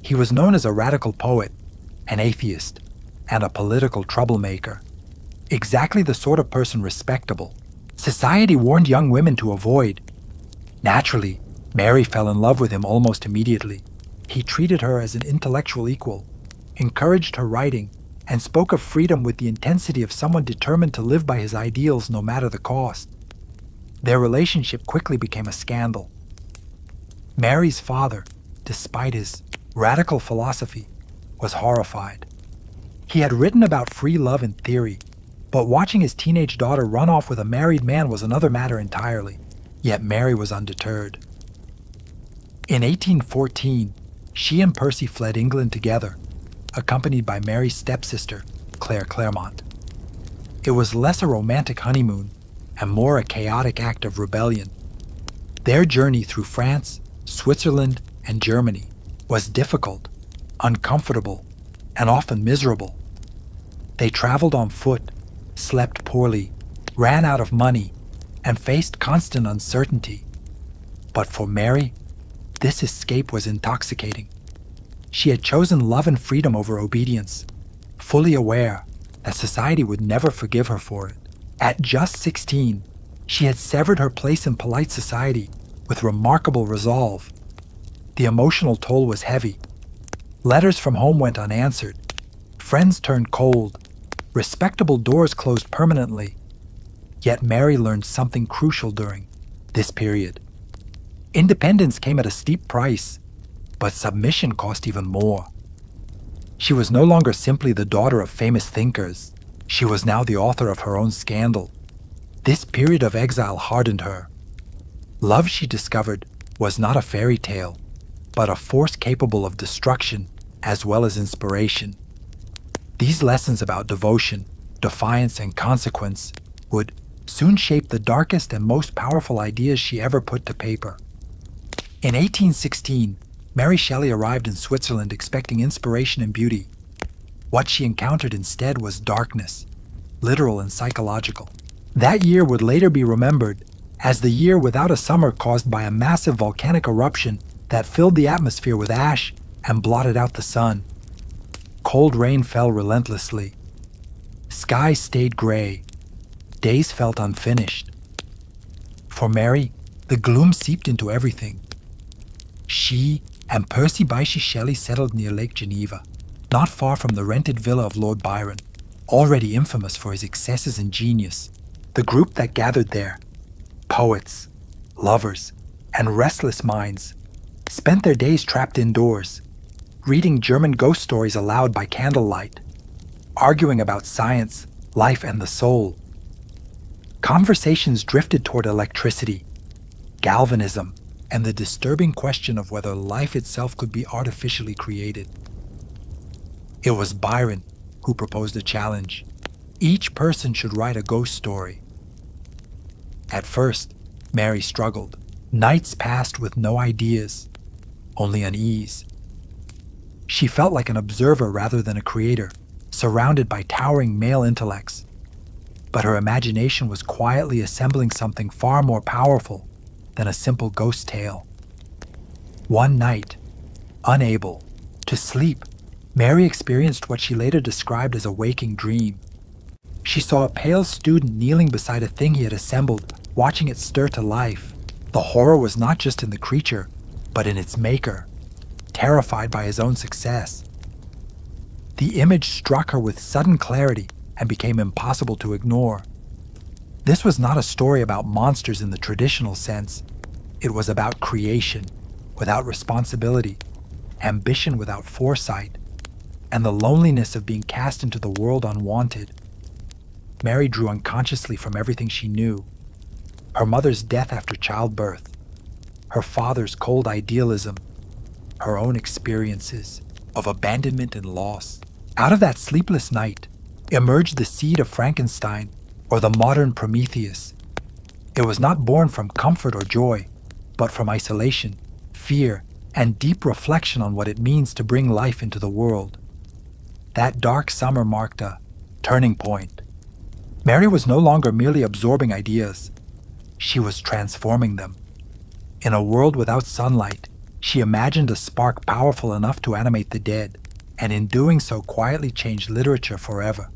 He was known as a radical poet, an atheist, and a political troublemaker. Exactly the sort of person respectable society warned young women to avoid. Naturally, Mary fell in love with him almost immediately. He treated her as an intellectual equal, encouraged her writing, and spoke of freedom with the intensity of someone determined to live by his ideals no matter the cost. Their relationship quickly became a scandal. Mary's father, despite his radical philosophy, was horrified. He had written about free love in theory, but watching his teenage daughter run off with a married man was another matter entirely. Yet Mary was undeterred. In 1814, she and Percy fled England together, accompanied by Mary's stepsister, Claire Clairmont. It was less a romantic honeymoon and more a chaotic act of rebellion. Their journey through France, Switzerland, and Germany was difficult, uncomfortable, and often miserable. They traveled on foot, slept poorly, ran out of money, and faced constant uncertainty. But for Mary, this escape was intoxicating. She had chosen love and freedom over obedience, fully aware that society would never forgive her for it. At just 16, she had severed her place in polite society with remarkable resolve. The emotional toll was heavy. Letters from home went unanswered. Friends turned cold. Respectable doors closed permanently. Yet Mary learned something crucial during this period. Independence came at a steep price, but submission cost even more. She was no longer simply the daughter of famous thinkers. She was now the author of her own scandal. This period of exile hardened her. Love, she discovered, was not a fairy tale, but a force capable of destruction as well as inspiration. These lessons about devotion, defiance, and consequence would soon shape the darkest and most powerful ideas she ever put to paper. In 1816, Mary Shelley arrived in Switzerland expecting inspiration and beauty. What she encountered instead was darkness, literal and psychological. That year would later be remembered as the year without a summer caused by a massive volcanic eruption that filled the atmosphere with ash and blotted out the sun. Cold rain fell relentlessly. Skies stayed gray. Days felt unfinished. For Mary, the gloom seeped into everything. She and Percy Bysshe Shelley settled near Lake Geneva, not far from the rented villa of Lord Byron, already infamous for his excesses and genius. The group that gathered there, poets, lovers, and restless minds, spent their days trapped indoors, reading German ghost stories aloud by candlelight, arguing about science, life, and the soul. Conversations drifted toward electricity, galvanism, and the disturbing question of whether life itself could be artificially created. It was Byron who proposed a challenge. Each person should write a ghost story. At first, Mary struggled. Nights passed with no ideas, only unease. She felt like an observer rather than a creator, surrounded by towering male intellects. But her imagination was quietly assembling something far more powerful than a simple ghost tale. One night, unable to sleep, Mary experienced what she later described as a waking dream. She saw a pale student kneeling beside a thing he had assembled, watching it stir to life. The horror was not just in the creature, but in its maker, terrified by his own success. The image struck her with sudden clarity and became impossible to ignore. This was not a story about monsters in the traditional sense. It was about creation without responsibility, ambition without foresight, and the loneliness of being cast into the world unwanted. Mary drew unconsciously from everything she knew. Her mother's death after childbirth, her father's cold idealism, her own experiences of abandonment and loss. Out of that sleepless night emerged the seed of Frankenstein, or the modern Prometheus. It was not born from comfort or joy, but from isolation, fear, and deep reflection on what it means to bring life into the world. That dark summer marked a turning point. Mary was no longer merely absorbing ideas. She was transforming them. In a world without sunlight, she imagined a spark powerful enough to animate the dead, and in doing so quietly changed literature forever.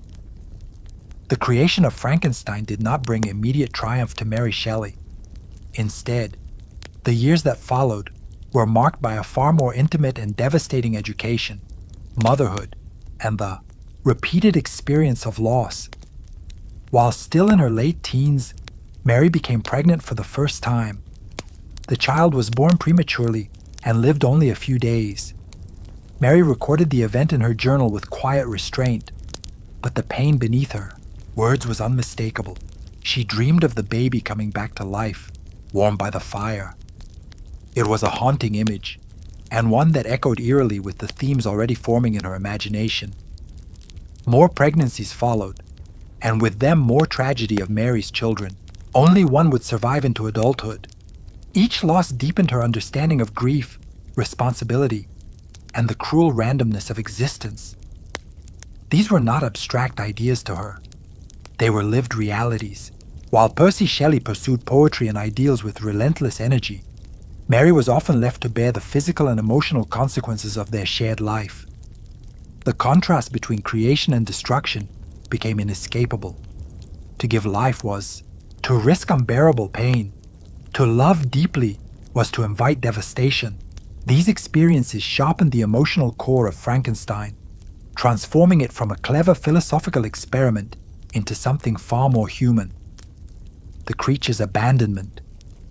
The creation of Frankenstein did not bring immediate triumph to Mary Shelley. Instead, the years that followed were marked by a far more intimate and devastating education, motherhood, and the repeated experience of loss. While still in her late teens, Mary became pregnant for the first time. The child was born prematurely and lived only a few days. Mary recorded the event in her journal with quiet restraint, but the pain beneath her words was unmistakable. She dreamed of the baby coming back to life, warmed by the fire. It was a haunting image, and one that echoed eerily with the themes already forming in her imagination. More pregnancies followed, and with them more tragedy of Mary's children. Only one would survive into adulthood. Each loss deepened her understanding of grief, responsibility, and the cruel randomness of existence. These were not abstract ideas to her. They were lived realities. While Percy Shelley pursued poetry and ideals with relentless energy, Mary was often left to bear the physical and emotional consequences of their shared life. The contrast between creation and destruction became inescapable. To give life was to risk unbearable pain. To love deeply was to invite devastation. These experiences sharpened the emotional core of Frankenstein, transforming it from a clever philosophical experiment into something far more human. The creature's abandonment,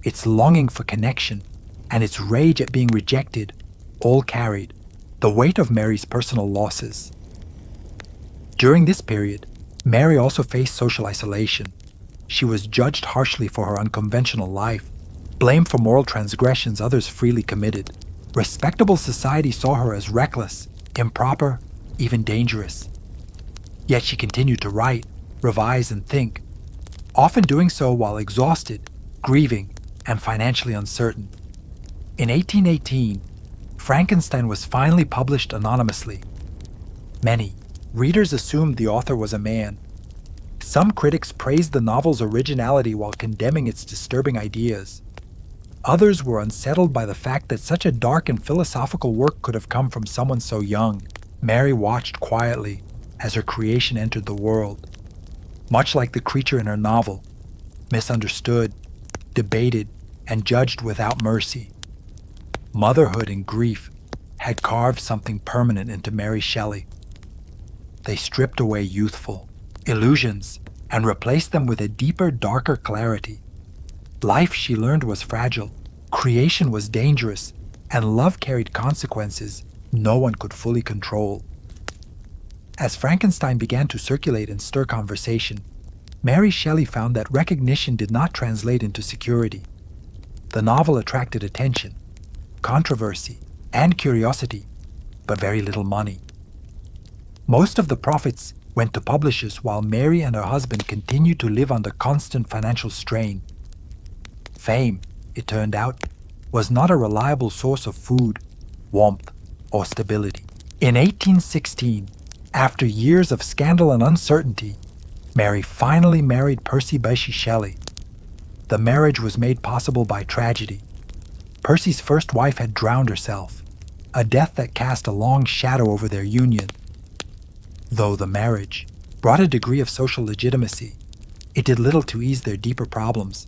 its longing for connection, and its rage at being rejected all carried the weight of Mary's personal losses. During this period, Mary also faced social isolation. She was judged harshly for her unconventional life, blamed for moral transgressions others freely committed. Respectable society saw her as reckless, improper, even dangerous. Yet she continued to write, revise, and think, often doing so while exhausted, grieving, and financially uncertain. In 1818, Frankenstein was finally published anonymously. Many readers assumed the author was a man. Some critics praised the novel's originality while condemning its disturbing ideas. Others were unsettled by the fact that such a dark and philosophical work could have come from someone so young. Mary watched quietly as her creation entered the world. Much like the creature in her novel, misunderstood, debated, and judged without mercy. Motherhood and grief had carved something permanent into Mary Shelley. They stripped away youthful illusions and replaced them with a deeper, darker clarity. Life, she learned, was fragile, creation was dangerous, and love carried consequences no one could fully control. As Frankenstein began to circulate and stir conversation, Mary Shelley found that recognition did not translate into security. The novel attracted attention, controversy, and curiosity, but very little money. Most of the profits went to publishers while Mary and her husband continued to live under constant financial strain. Fame, it turned out, was not a reliable source of food, warmth, or stability. In 1816, after years of scandal and uncertainty, Mary finally married Percy Bysshe Shelley. The marriage was made possible by tragedy. Percy's first wife had drowned herself, a death that cast a long shadow over their union. Though the marriage brought a degree of social legitimacy, it did little to ease their deeper problems.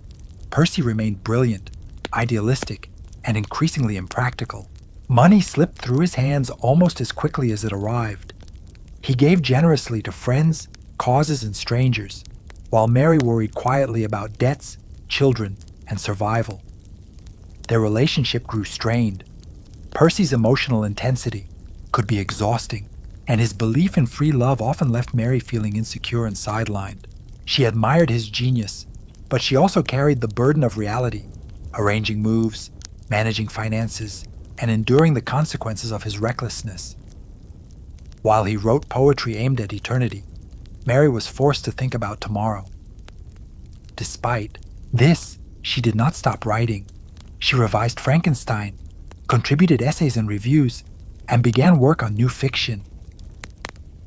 Percy remained brilliant, idealistic, and increasingly impractical. Money slipped through his hands almost as quickly as it arrived. He gave generously to friends, causes, and strangers, while Mary worried quietly about debts, children, and survival. Their relationship grew strained. Percy's emotional intensity could be exhausting, and his belief in free love often left Mary feeling insecure and sidelined. She admired his genius, but she also carried the burden of reality, arranging moves, managing finances, and enduring the consequences of his recklessness. While he wrote poetry aimed at eternity, Mary was forced to think about tomorrow. Despite this, she did not stop writing. She revised Frankenstein, contributed essays and reviews, and began work on new fiction.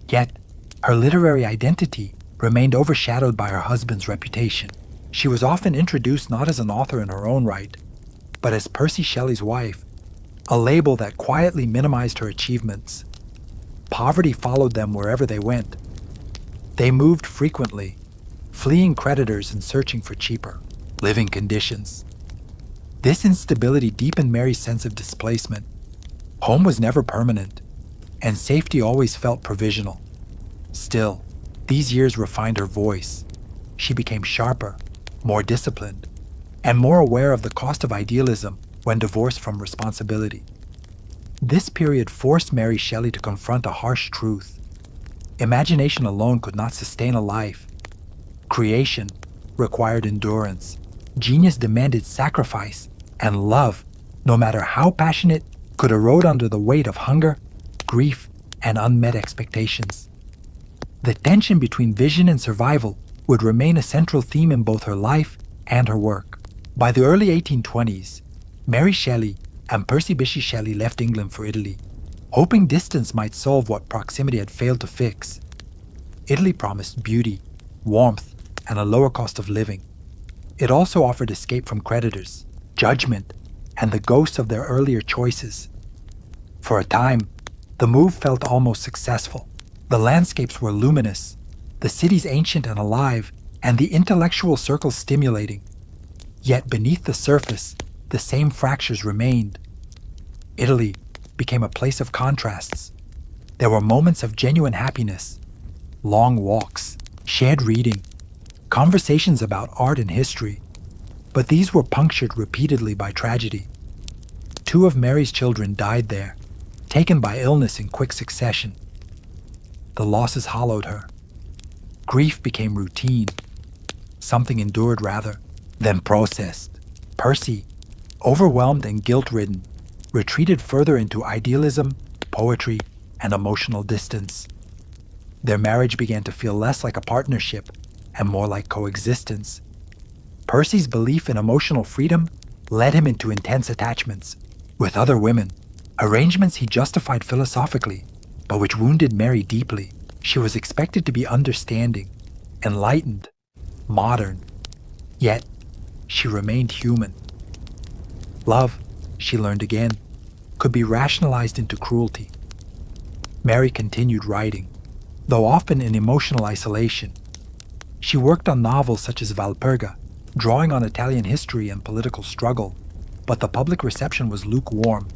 Yet, her literary identity remained overshadowed by her husband's reputation. She was often introduced not as an author in her own right, but as Percy Shelley's wife, a label that quietly minimized her achievements. Poverty followed them wherever they went. They moved frequently, fleeing creditors and searching for cheaper living conditions. This instability deepened Mary's sense of displacement. Home was never permanent, and safety always felt provisional. Still, these years refined her voice. She became sharper, more disciplined, and more aware of the cost of idealism when divorced from responsibility. This period forced Mary Shelley to confront a harsh truth. Imagination alone could not sustain a life. Creation required endurance. Genius demanded sacrifice, and love, no matter how passionate, could erode under the weight of hunger, grief, and unmet expectations. The tension between vision and survival would remain a central theme in both her life and her work. By the early 1820s, Mary Shelley and Percy Bysshe Shelley left England for Italy, hoping distance might solve what proximity had failed to fix. Italy promised beauty, warmth, and a lower cost of living. It also offered escape from creditors, judgment, and the ghosts of their earlier choices. For a time, the move felt almost successful. The landscapes were luminous, the cities ancient and alive, and the intellectual circles stimulating. Yet beneath the surface, the same fractures remained. Italy became a place of contrasts. There were moments of genuine happiness, long walks, shared reading, conversations about art and history, but these were punctured repeatedly by tragedy. 2 of Mary's children died there, taken by illness in quick succession. The losses hollowed her. Grief became routine, something endured rather than processed. Percy, overwhelmed and guilt-ridden, retreated further into idealism, poetry, and emotional distance. Their marriage began to feel less like a partnership and more like coexistence. Percy's belief in emotional freedom led him into intense attachments with other women, Arrangements he justified philosophically, but which wounded Mary deeply. She was expected to be understanding, enlightened, modern, yet she remained human. Love, she learned again, could be rationalized into cruelty. Mary continued writing, though often in emotional isolation. She worked on novels such as Valperga, drawing on Italian history and political struggle, but the public reception was lukewarm.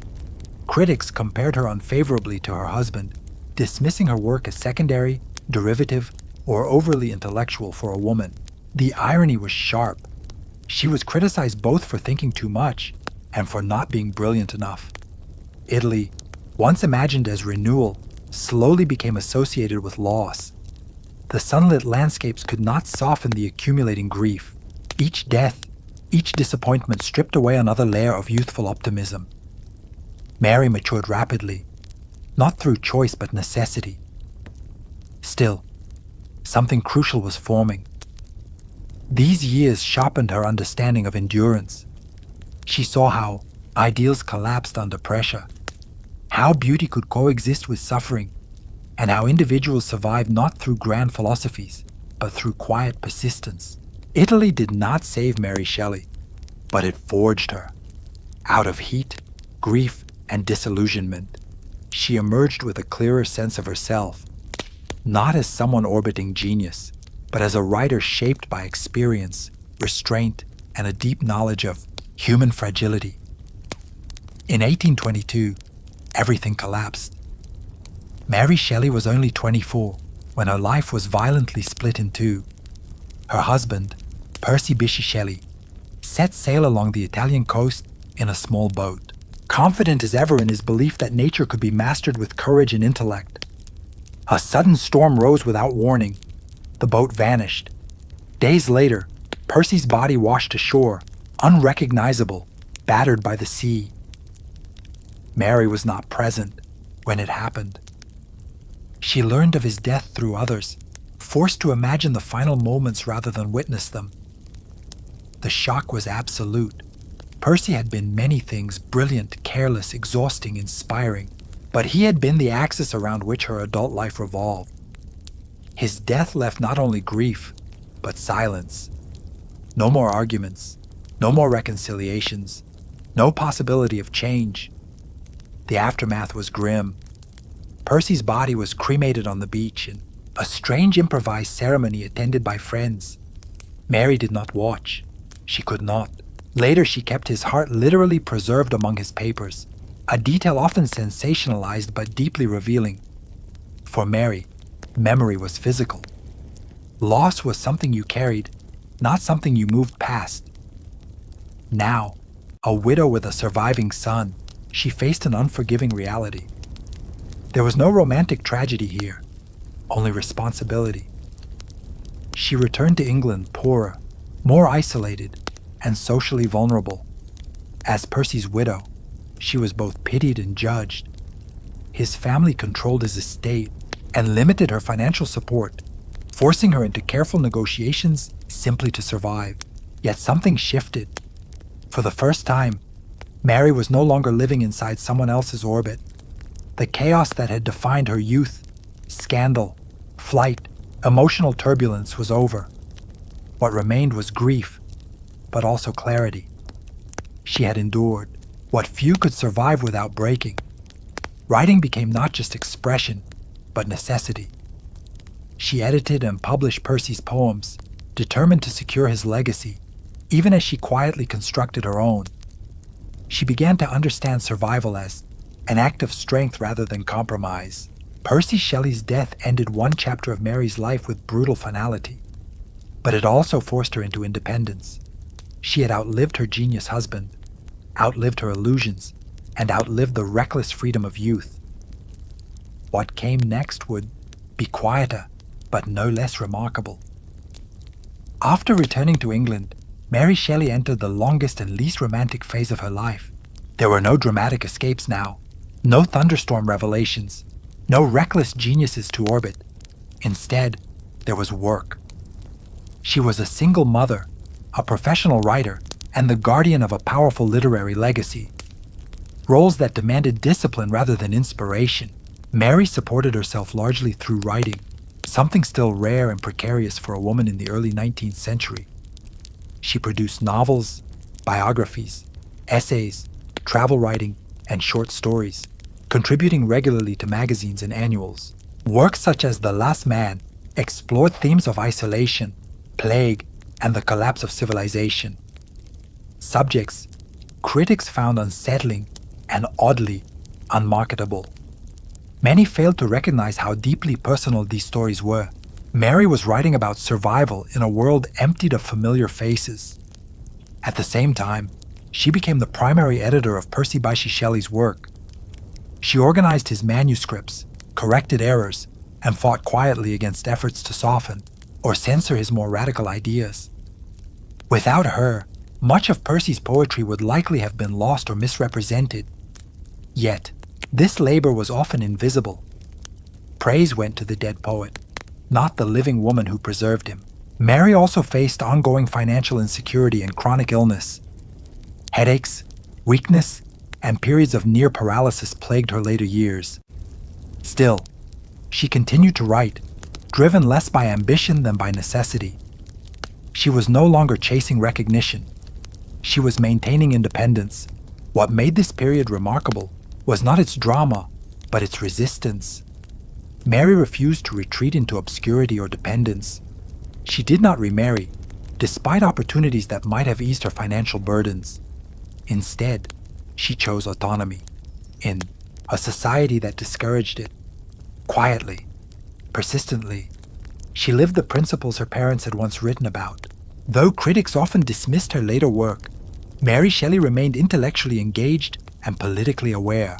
Critics compared her unfavorably to her husband, dismissing her work as secondary, derivative, or overly intellectual for a woman. The irony was sharp. She was criticized both for thinking too much and for not being brilliant enough. Italy, once imagined as renewal, slowly became associated with loss. The sunlit landscapes could not soften the accumulating grief. Each death, each disappointment stripped away another layer of youthful optimism. Mary matured rapidly, not through choice but necessity. Still, something crucial was forming. These years sharpened her understanding of endurance. She saw how ideals collapsed under pressure, how beauty could coexist with suffering, and how individuals survived not through grand philosophies, but through quiet persistence. Italy did not save Mary Shelley, but it forged her. Out of heat, grief, and disillusionment, she emerged with a clearer sense of herself, not as someone orbiting genius, but as a writer shaped by experience, restraint, and a deep knowledge of human fragility. In 1822, everything collapsed. Mary Shelley was only 24 when her life was violently split in two. Her husband, Percy Bysshe Shelley, set sail along the Italian coast in a small boat, confident as ever in his belief that nature could be mastered with courage and intellect. A sudden storm rose without warning. The boat vanished. Days later, Percy's body washed ashore, unrecognizable, battered by the sea. Mary was not present when it happened. She learned of his death through others, forced to imagine the final moments rather than witness them. The shock was absolute. Percy had been many things: brilliant, careless, exhausting, inspiring. But he had been the axis around which her adult life revolved. His death left not only grief, but silence. No more arguments, no more reconciliations, no possibility of change. The aftermath was grim. Percy's body was cremated on the beach in a strange improvised ceremony attended by friends. Mary did not watch. She could not. Later, she kept his heart literally preserved among his papers, a detail often sensationalized but deeply revealing. For Mary, memory was physical. Loss was something you carried, not something you moved past. Now, a widow with a surviving son, she faced an unforgiving reality. There was no romantic tragedy here, only responsibility. She returned to England poorer, more isolated, and socially vulnerable. As Percy's widow, she was both pitied and judged. His family controlled his estate and limited her financial support, forcing her into careful negotiations simply to survive. Yet something shifted. For the first time, Mary was no longer living inside someone else's orbit. The chaos that had defined her youth, scandal, flight, emotional turbulence was over. What remained was grief, but also clarity. She had endured what few could survive without breaking. Writing became not just expression, but necessity. She edited and published Percy's poems, determined to secure his legacy, even as she quietly constructed her own. She began to understand survival as an act of strength rather than compromise. Percy Shelley's death ended one chapter of Mary's life with brutal finality, but it also forced her into independence. She had outlived her genius husband, outlived her illusions, and outlived the reckless freedom of youth. What came next would be quieter, but no less remarkable. After returning to England, Mary Shelley entered the longest and least romantic phase of her life. There were no dramatic escapes now, no thunderstorm revelations, no reckless geniuses to orbit. Instead, there was work. She was a single mother, a professional writer, and the guardian of a powerful literary legacy. roles that demanded discipline rather than inspiration. Mary supported herself largely through writing, something still rare and precarious for a woman in the early 19th century. She produced novels, biographies, essays, travel writing, and short stories, contributing regularly to magazines and annuals. Works such as The Last Man explored themes of isolation, plague, and the collapse of civilization. Subjects critics found unsettling and oddly unmarketable. Many failed to recognize how deeply personal these stories were. Mary was writing about survival in a world emptied of familiar faces. At the same time, she became the primary editor of Percy Bysshe Shelley's work. She organized his manuscripts, corrected errors, and fought quietly against efforts to soften or censor his more radical ideas. Without her, much of Percy's poetry would likely have been lost or misrepresented. Yet, this labor was often invisible. Praise went to the dead poet, not the living woman who preserved him. Mary also faced ongoing financial insecurity and chronic illness. Headaches, weakness, and periods of near paralysis plagued her later years. Still, she continued to write, driven less by ambition than by necessity. She was no longer chasing recognition. She was maintaining independence. What made this period remarkable was not its drama, but its resistance. Mary refused to retreat into obscurity or dependence. She did not remarry, despite opportunities that might have eased her financial burdens. Instead, she chose autonomy in a society that discouraged it. Quietly, persistently, she lived the principles her parents had once written about. Though critics often dismissed her later work, Mary Shelley remained intellectually engaged and politically aware.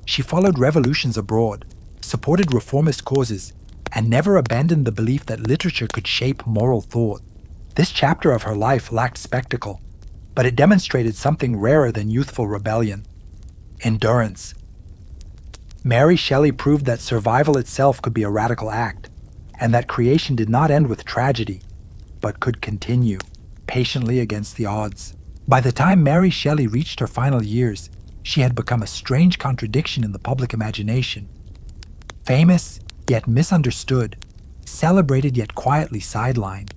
She followed revolutions abroad, supported reformist causes, and never abandoned the belief that literature could shape moral thought. This chapter of her life lacked spectacle, but it demonstrated something rarer than youthful rebellion: endurance. Mary Shelley proved that survival itself could be a radical act, and that creation did not end with tragedy, but could continue, patiently against the odds. By the time Mary Shelley reached her final years, she had become a strange contradiction in the public imagination. Famous, yet misunderstood, celebrated yet quietly sidelined.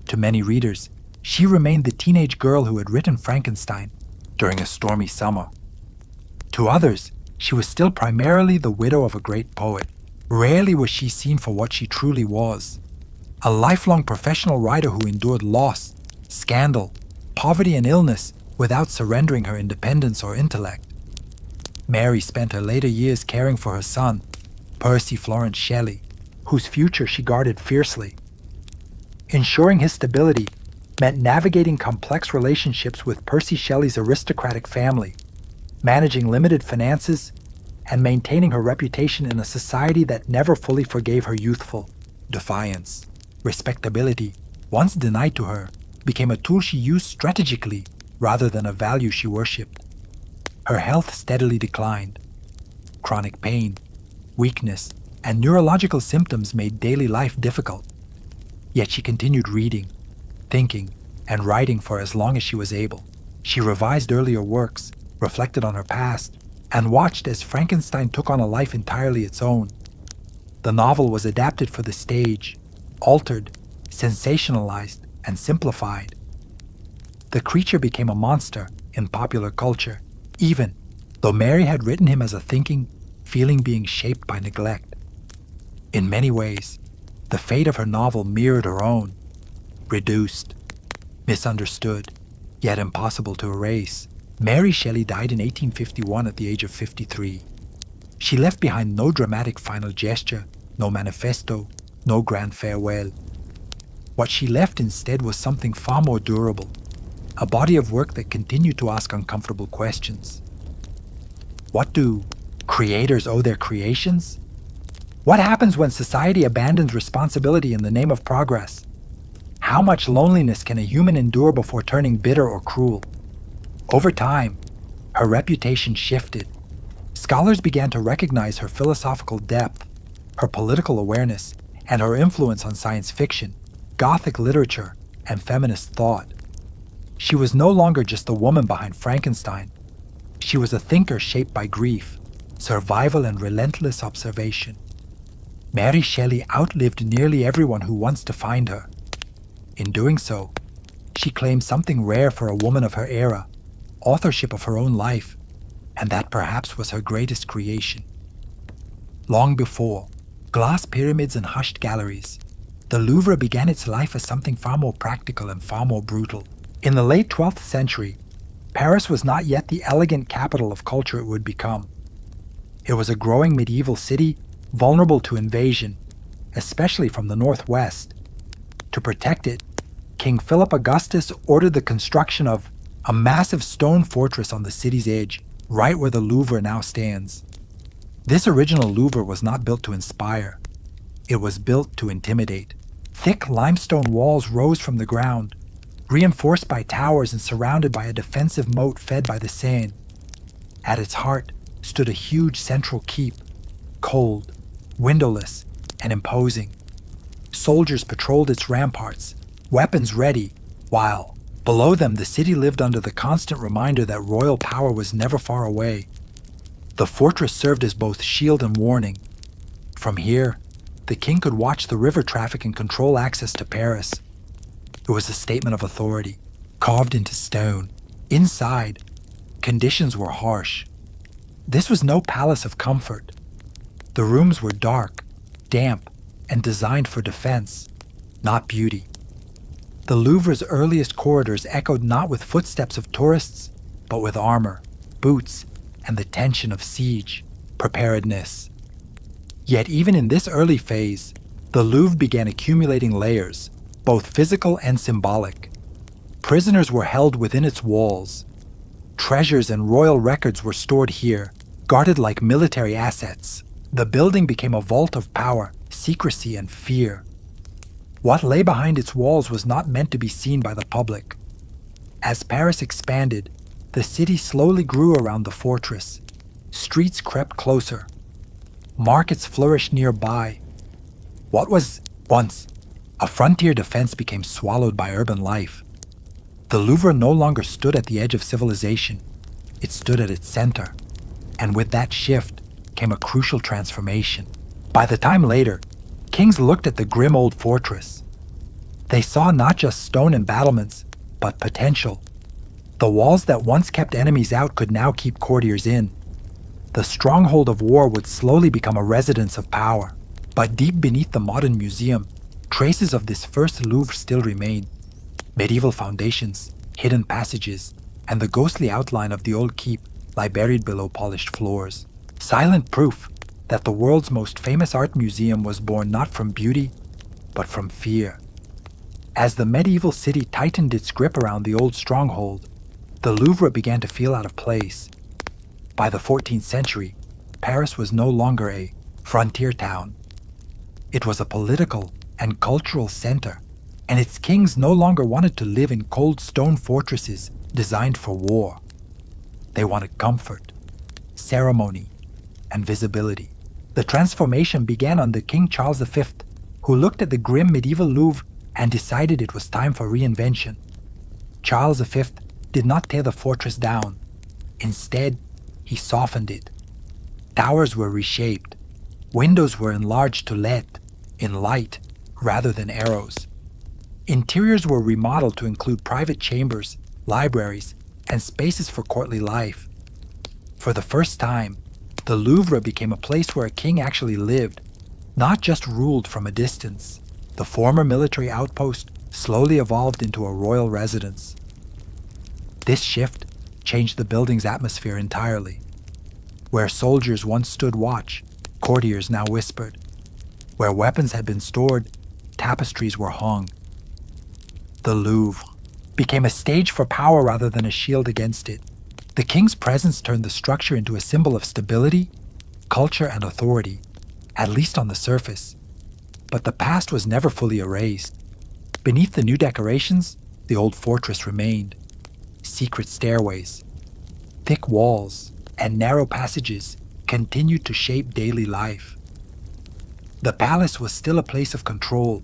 To many readers, she remained the teenage girl who had written Frankenstein during a stormy summer. To others, she was still primarily the widow of a great poet. Rarely was she seen for what she truly was: a lifelong professional writer who endured loss, scandal, poverty, and illness without surrendering her independence or intellect. Mary spent her later years caring for her son, Percy Florence Shelley, whose future she guarded fiercely. Ensuring his stability meant navigating complex relationships with Percy Shelley's aristocratic family, managing limited finances, and maintaining her reputation in a society that never fully forgave her youthful defiance. Respectability, once denied to her, became a tool she used strategically rather than a value she worshipped. Her health steadily declined. Chronic pain, weakness, and neurological symptoms made daily life difficult. Yet she continued reading, thinking, and writing for as long as she was able. She revised earlier works, reflected on her past, and watched as Frankenstein took on a life entirely its own. The novel was adapted for the stage, altered, sensationalized, and simplified. The creature became a monster in popular culture, even though Mary had written him as a thinking, feeling being shaped by neglect. In many ways, the fate of her novel mirrored her own: reduced, misunderstood, yet impossible to erase. Mary Shelley died in 1851 at the age of 53. She left behind no dramatic final gesture, no manifesto, no grand farewell. What she left instead was something far more durable, a body of work that continued to ask uncomfortable questions. What do creators owe their creations? What happens when society abandons responsibility in the name of progress? How much loneliness can a human endure before turning bitter or cruel? Over time, her reputation shifted. Scholars began to recognize her philosophical depth, her political awareness, and her influence on science fiction, Gothic literature, and feminist thought. She was no longer just the woman behind Frankenstein. She was a thinker shaped by grief, survival, and relentless observation. Mary Shelley outlived nearly everyone who wants to find her. In doing so, she claimed something rare for a woman of her era, authorship of her own life, and that perhaps was her greatest creation. Long before glass pyramids and hushed galleries, the Louvre began its life as something far more practical and far more brutal. In the late 12th century, Paris was not yet the elegant capital of culture it would become. It was a growing medieval city, vulnerable to invasion, especially from the northwest. To protect it, King Philip Augustus ordered the construction of a massive stone fortress on the city's edge, right where the Louvre now stands. This original Louvre was not built to inspire. It was built to intimidate. Thick limestone walls rose from the ground, reinforced by towers and surrounded by a defensive moat fed by the Seine. At its heart stood a huge central keep, cold, windowless, and imposing. Soldiers patrolled its ramparts, weapons ready, while, below them, the city lived under the constant reminder that royal power was never far away. The fortress served as both shield and warning. From here, the king could watch the river traffic and control access to Paris. It was a statement of authority, carved into stone. Inside, conditions were harsh. This was no palace of comfort. The rooms were dark, damp, and designed for defense, not beauty. The Louvre's earliest corridors echoed not with footsteps of tourists, but with armor, boots, and the tension of siege, preparedness. Yet even in this early phase, the Louvre began accumulating layers, both physical and symbolic. Prisoners were held within its walls. Treasures and royal records were stored here, guarded like military assets. The building became a vault of power, secrecy, and fear. What lay behind its walls was not meant to be seen by the public. As Paris expanded, the city slowly grew around the fortress. Streets crept closer. Markets flourished nearby. What was once a frontier defense became swallowed by urban life. The Louvre no longer stood at the edge of civilization. It stood at its center. And with that shift came a crucial transformation. By the time later, kings looked at the grim old fortress. They saw not just stone and battlements, but potential. The walls that once kept enemies out could now keep courtiers in. The stronghold of war would slowly become a residence of power. But deep beneath the modern museum, traces of this first Louvre still remain. Medieval foundations, hidden passages, and the ghostly outline of the old keep lie buried below polished floors. Silent proof that the world's most famous art museum was born not from beauty, but from fear. As the medieval city tightened its grip around the old stronghold, the Louvre began to feel out of place. By the 14th century, Paris was no longer a frontier town. It was a political and cultural center, and its kings no longer wanted to live in cold stone fortresses designed for war. They wanted comfort, ceremony, and visibility. The transformation began under King Charles V, who looked at the grim medieval Louvre and decided it was time for reinvention. Charles V did not tear the fortress down. Instead, he softened it. Towers were reshaped. Windows were enlarged to let in light rather than arrows. Interiors were remodeled to include private chambers, libraries, and spaces for courtly life. For the first time, the Louvre became a place where a king actually lived, not just ruled from a distance. The former military outpost slowly evolved into a royal residence. This shift changed the building's atmosphere entirely. Where soldiers once stood watch, courtiers now whispered. Where weapons had been stored, tapestries were hung. The Louvre became a stage for power rather than a shield against it. The king's presence turned the structure into a symbol of stability, culture, and authority, at least on the surface. But the past was never fully erased. Beneath the new decorations, the old fortress remained. Secret stairways, thick walls, and narrow passages continued to shape daily life. The palace was still a place of control.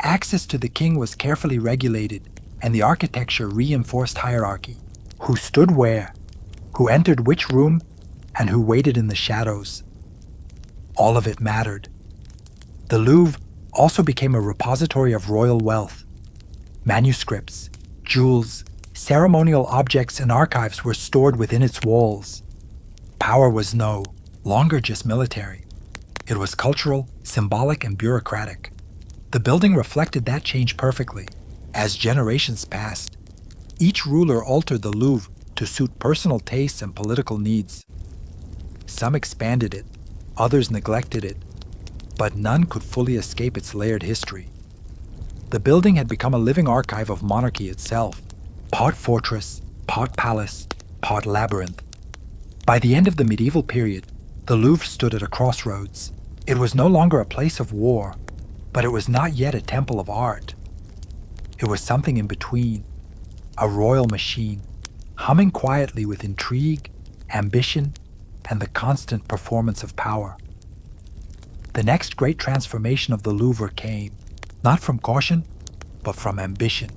Access to the king was carefully regulated, and the architecture reinforced hierarchy. Who stood where, who entered which room, and who waited in the shadows. All of it mattered. The Louvre also became a repository of royal wealth. Manuscripts, jewels, ceremonial objects, and archives were stored within its walls. Power was no longer just military. It was cultural, symbolic, and bureaucratic. The building reflected that change perfectly. As generations passed, each ruler altered the Louvre to suit personal tastes and political needs. Some expanded it, others neglected it, but none could fully escape its layered history. The building had become a living archive of monarchy itself, part fortress, part palace, part labyrinth. By the end of the medieval period, the Louvre stood at a crossroads. It was no longer a place of war, but it was not yet a temple of art. It was something in between, a royal machine, humming quietly with intrigue, ambition, and the constant performance of power. The next great transformation of the Louvre came, not from caution, but from ambition.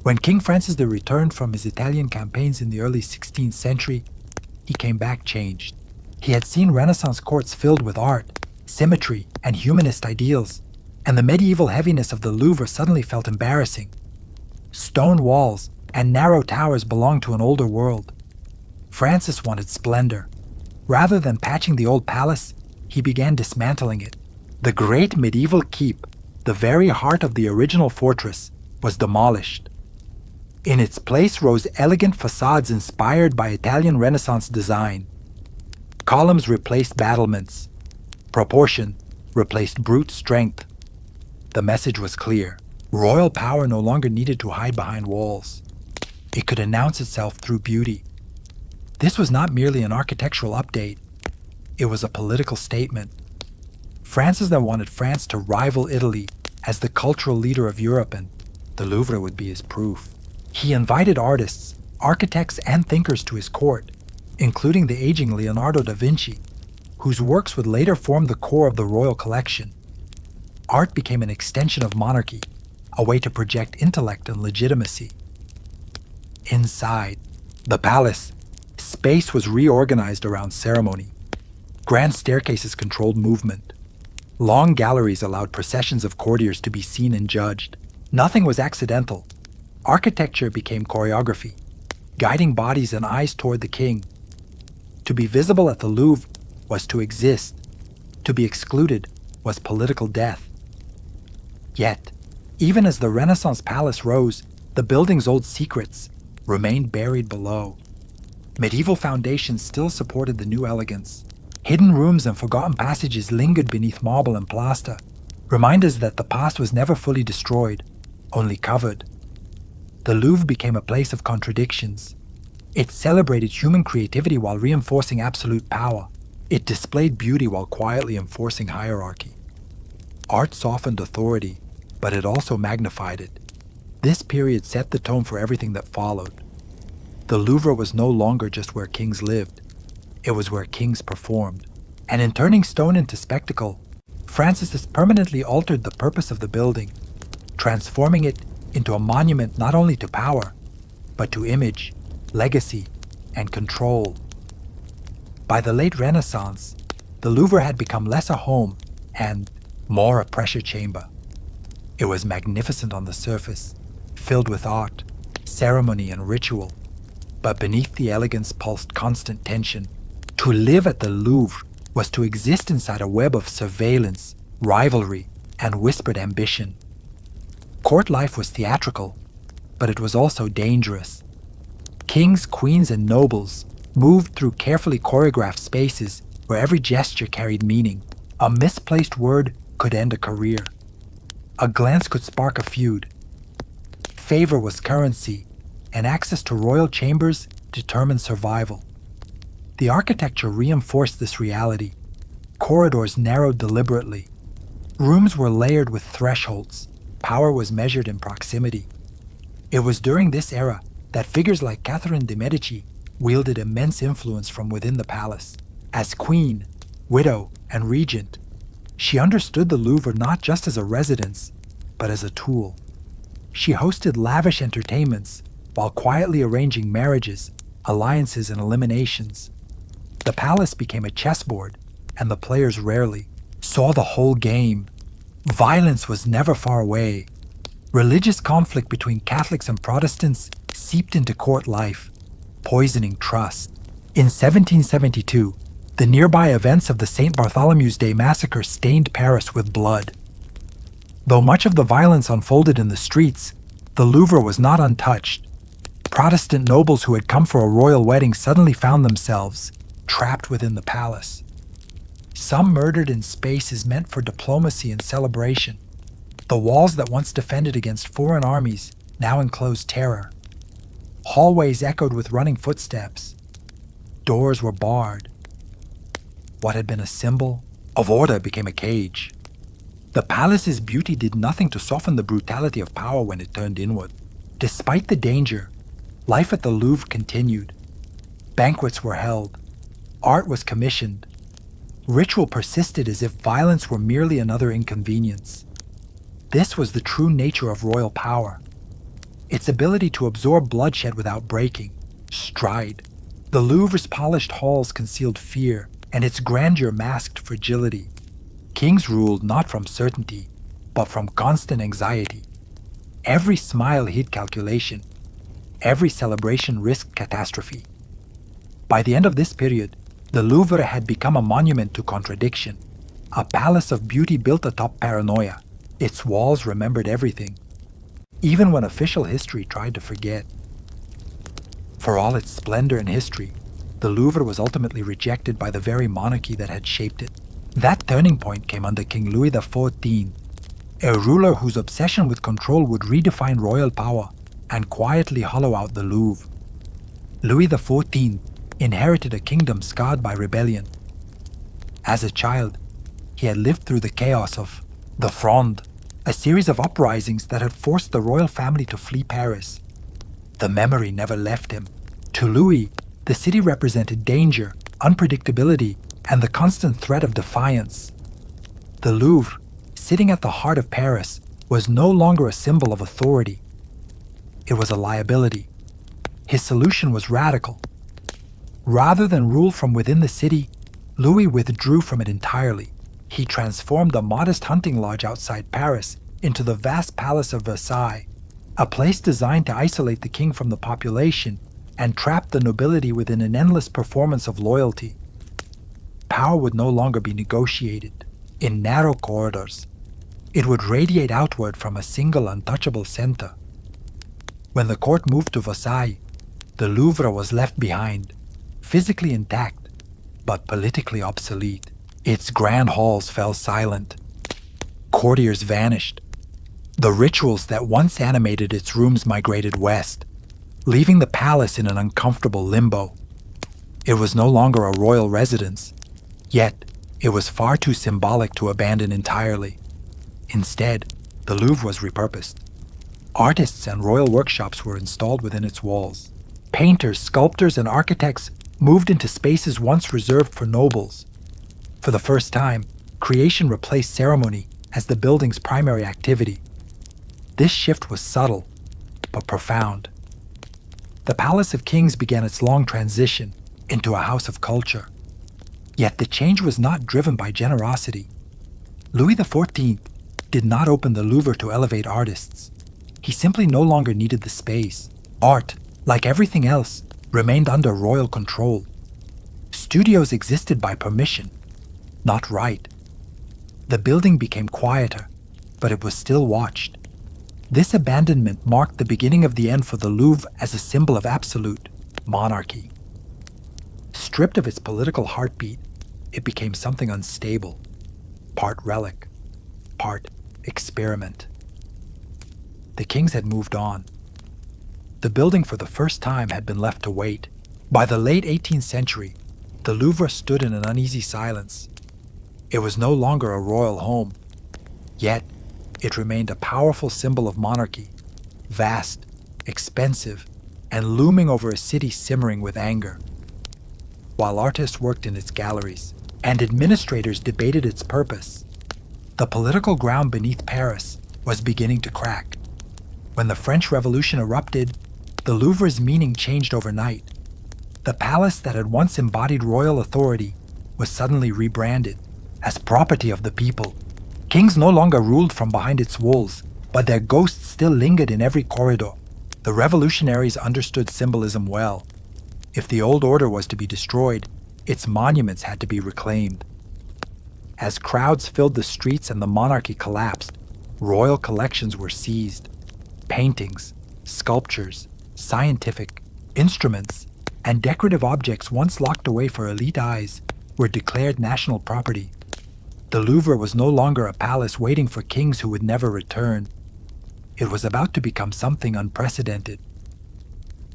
When King Francis I returned from his Italian campaigns in the early 16th century, he came back changed. He had seen Renaissance courts filled with art, symmetry, and humanist ideals, and the medieval heaviness of the Louvre suddenly felt embarrassing. Stone walls and narrow towers belonged to an older world. Francis wanted splendor. Rather than patching the old palace, he began dismantling it. The great medieval keep, the very heart of the original fortress, was demolished. In its place rose elegant facades inspired by Italian Renaissance design. Columns replaced battlements. Proportion replaced brute strength. The message was clear. Royal power no longer needed to hide behind walls. It could announce itself through beauty. This was not merely an architectural update. It was a political statement. Francis then wanted France to rival Italy as the cultural leader of Europe, and the Louvre would be his proof. He invited artists, architects, and thinkers to his court, including the aging Leonardo da Vinci, whose works would later form the core of the royal collection. Art became an extension of monarchy, a way to project intellect and legitimacy. Inside the palace, space was reorganized around ceremony. Grand staircases controlled movement. Long galleries allowed processions of courtiers to be seen and judged. Nothing was accidental. Architecture became choreography, guiding bodies and eyes toward the king. To be visible at the Louvre was to exist. To be excluded was political death. Yet, even as the Renaissance palace rose, the building's old secrets remained buried below. Medieval foundations still supported the new elegance. Hidden rooms and forgotten passages lingered beneath marble and plaster, reminders that the past was never fully destroyed, only covered. The Louvre became a place of contradictions. It celebrated human creativity while reinforcing absolute power. It displayed beauty while quietly enforcing hierarchy. Art softened authority, but it also magnified it. This period set the tone for everything that followed. The Louvre was no longer just where kings lived. It was where kings performed. And in turning stone into spectacle, Francis has permanently altered the purpose of the building, transforming it into a monument not only to power, but to image, legacy, and control. By the late Renaissance, the Louvre had become less a home and more a pressure chamber. It was magnificent on the surface, filled with art, ceremony, and ritual. But beneath the elegance pulsed constant tension. To live at the Louvre was to exist inside a web of surveillance, rivalry, and whispered ambition. Court life was theatrical, but it was also dangerous. Kings, queens, and nobles moved through carefully choreographed spaces where every gesture carried meaning. A misplaced word could end a career. A glance could spark a feud. Favor was currency, and access to royal chambers determined survival. The architecture reinforced this reality. Corridors narrowed deliberately. Rooms were layered with thresholds. Power was measured in proximity. It was during this era that figures like Catherine de' Medici wielded immense influence from within the palace. As queen, widow, and regent, she understood the Louvre not just as a residence, but as a tool. She hosted lavish entertainments while quietly arranging marriages, alliances, and eliminations. The palace became a chessboard, and the players rarely saw the whole game. Violence was never far away. Religious conflict between Catholics and Protestants seeped into court life, poisoning trust. In 1772, the nearby events of the St. Bartholomew's Day massacre stained Paris with blood. Though much of the violence unfolded in the streets, the Louvre was not untouched. Protestant nobles who had come for a royal wedding suddenly found themselves trapped within the palace. Some murdered in spaces meant for diplomacy and celebration. The walls that once defended against foreign armies now enclosed terror. Hallways echoed with running footsteps. Doors were barred. What had been a symbol of order became a cage. The palace's beauty did nothing to soften the brutality of power when it turned inward. Despite the danger, life at the Louvre continued. Banquets were held. Art was commissioned. Ritual persisted as if violence were merely another inconvenience. This was the true nature of royal power. Its ability to absorb bloodshed without breaking. Stride. The Louvre's polished halls concealed fear, and its grandeur masked fragility. Kings ruled not from certainty, but from constant anxiety. Every smile hid calculation. Every celebration risked catastrophe. By the end of this period, the Louvre had become a monument to contradiction, a palace of beauty built atop paranoia. Its walls remembered everything, even when official history tried to forget. For all its splendor and history, the Louvre was ultimately rejected by the very monarchy that had shaped it. That turning point came under King Louis XIV, a ruler whose obsession with control would redefine royal power and quietly hollow out the Louvre. Louis XIV inherited a kingdom scarred by rebellion. As a child, he had lived through the chaos of the Fronde, a series of uprisings that had forced the royal family to flee Paris. The memory never left him. To Louis, the city represented danger, unpredictability, and the constant threat of defiance. The Louvre, sitting at the heart of Paris, was no longer a symbol of authority. It was a liability. His solution was radical. Rather than rule from within the city, Louis withdrew from it entirely. He transformed the modest hunting lodge outside Paris into the vast palace of Versailles, a place designed to isolate the king from the population and trap the nobility within an endless performance of loyalty. Power would no longer be negotiated in narrow corridors. It would radiate outward from a single untouchable center. When the court moved to Versailles, the Louvre was left behind, physically intact, but politically obsolete. Its grand halls fell silent. Courtiers vanished. The rituals that once animated its rooms migrated west, leaving the palace in an uncomfortable limbo. It was no longer a royal residence, yet it was far too symbolic to abandon entirely. Instead, the Louvre was repurposed. Artists and royal workshops were installed within its walls. Painters, sculptors, and architects moved into spaces once reserved for nobles. For the first time, creation replaced ceremony as the building's primary activity. This shift was subtle, but profound. The Palace of Kings began its long transition into a house of culture. Yet the change was not driven by generosity. Louis XIV did not open the Louvre to elevate artists. He simply no longer needed the space. Art, like everything else, remained under royal control. Studios existed by permission, not right. The building became quieter, but it was still watched. This abandonment marked the beginning of the end for the Louvre as a symbol of absolute monarchy. Stripped of its political heartbeat, it became something unstable, part relic, part experiment. The kings had moved on. The building for the first time had been left to wait. By the late 18th century, the Louvre stood in an uneasy silence. It was no longer a royal home, yet it remained a powerful symbol of monarchy, vast, expensive, and looming over a city simmering with anger. While artists worked in its galleries and administrators debated its purpose, the political ground beneath Paris was beginning to crack. When the French Revolution erupted, the Louvre's meaning changed overnight. The palace that had once embodied royal authority was suddenly rebranded as property of the people. Kings no longer ruled from behind its walls, but their ghosts still lingered in every corridor. The revolutionaries understood symbolism well. If the old order was to be destroyed, its monuments had to be reclaimed. As crowds filled the streets and the monarchy collapsed, royal collections were seized. Paintings, sculptures, scientific, instruments, and decorative objects once locked away for elite eyes were declared national property. The Louvre was no longer a palace waiting for kings who would never return. It was about to become something unprecedented.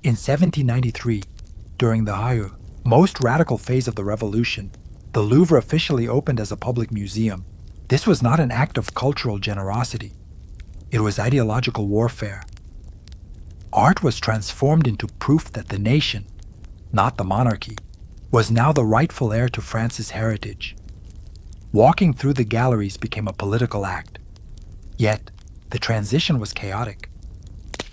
In 1793, during the Hygiene, most radical phase of the revolution, the Louvre officially opened as a public museum. This was not an act of cultural generosity. It was ideological warfare. Art was transformed into proof that the nation, not the monarchy, was now the rightful heir to France's heritage. Walking through the galleries became a political act. Yet, the transition was chaotic.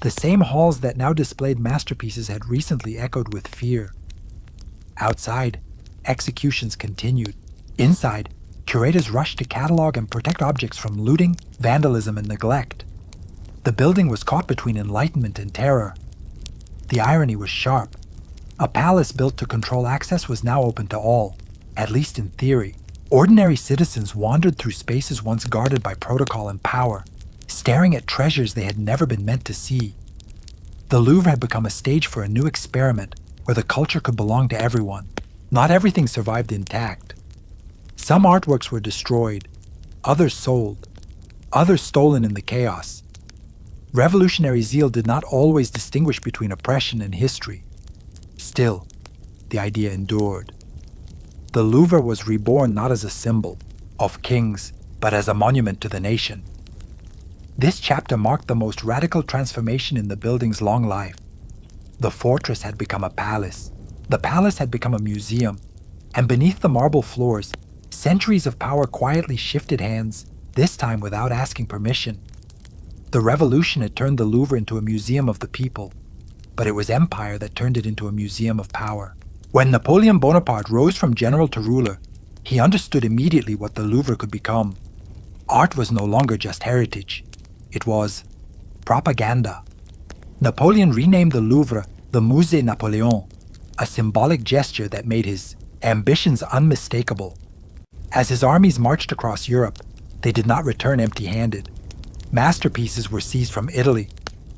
The same halls that now displayed masterpieces had recently echoed with fear. Outside, executions continued. Inside, curators rushed to catalog and protect objects from looting, vandalism, and neglect. The building was caught between enlightenment and terror. The irony was sharp. A palace built to control access was now open to all, at least in theory. Ordinary citizens wandered through spaces once guarded by protocol and power, staring at treasures they had never been meant to see. The Louvre had become a stage for a new experiment where the culture could belong to everyone. Not everything survived intact. Some artworks were destroyed, others sold, others stolen in the chaos. Revolutionary zeal did not always distinguish between oppression and history. Still, the idea endured. The Louvre was reborn not as a symbol of kings, but as a monument to the nation. This chapter marked the most radical transformation in the building's long life. The fortress had become a palace. The palace had become a museum. And beneath the marble floors, centuries of power quietly shifted hands, this time without asking permission. The revolution had turned the Louvre into a museum of the people, but it was empire that turned it into a museum of power. When Napoleon Bonaparte rose from general to ruler, he understood immediately what the Louvre could become. Art was no longer just heritage. It was propaganda. Napoleon renamed the Louvre the Musée Napoléon, a symbolic gesture that made his ambitions unmistakable. As his armies marched across Europe, they did not return empty-handed. Masterpieces were seized from Italy,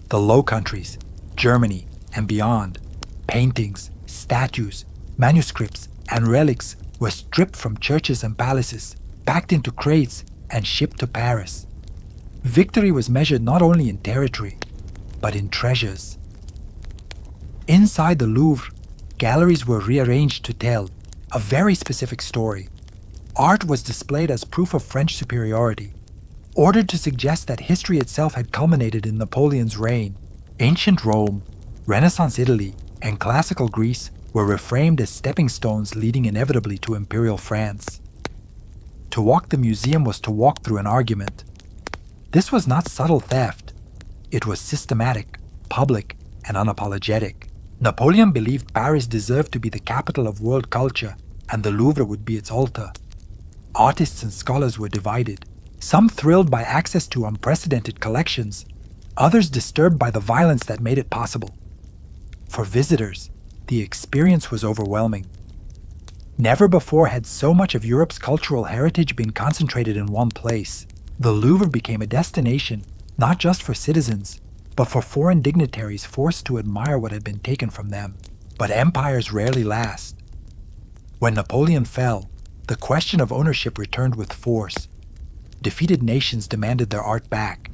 the Low Countries, Germany, and beyond. Paintings, statues, manuscripts, and relics were stripped from churches and palaces, packed into crates, and shipped to Paris. Victory was measured not only in territory, but in treasures. Inside the Louvre, galleries were rearranged to tell a very specific story. Art was displayed as proof of French superiority, ordered to suggest that history itself had culminated in Napoleon's reign. Ancient Rome, Renaissance Italy, and classical Greece were reframed as stepping stones leading inevitably to imperial France. To walk the museum was to walk through an argument. This was not subtle theft. It was systematic, public, and unapologetic. Napoleon believed Paris deserved to be the capital of world culture, and the Louvre would be its altar. Artists and scholars were divided, some thrilled by access to unprecedented collections, others disturbed by the violence that made it possible. For visitors, the experience was overwhelming. Never before had so much of Europe's cultural heritage been concentrated in one place. The Louvre became a destination not just for citizens, but for foreign dignitaries forced to admire what had been taken from them. But empires rarely last. When Napoleon fell, the question of ownership returned with force. Defeated nations demanded their art back.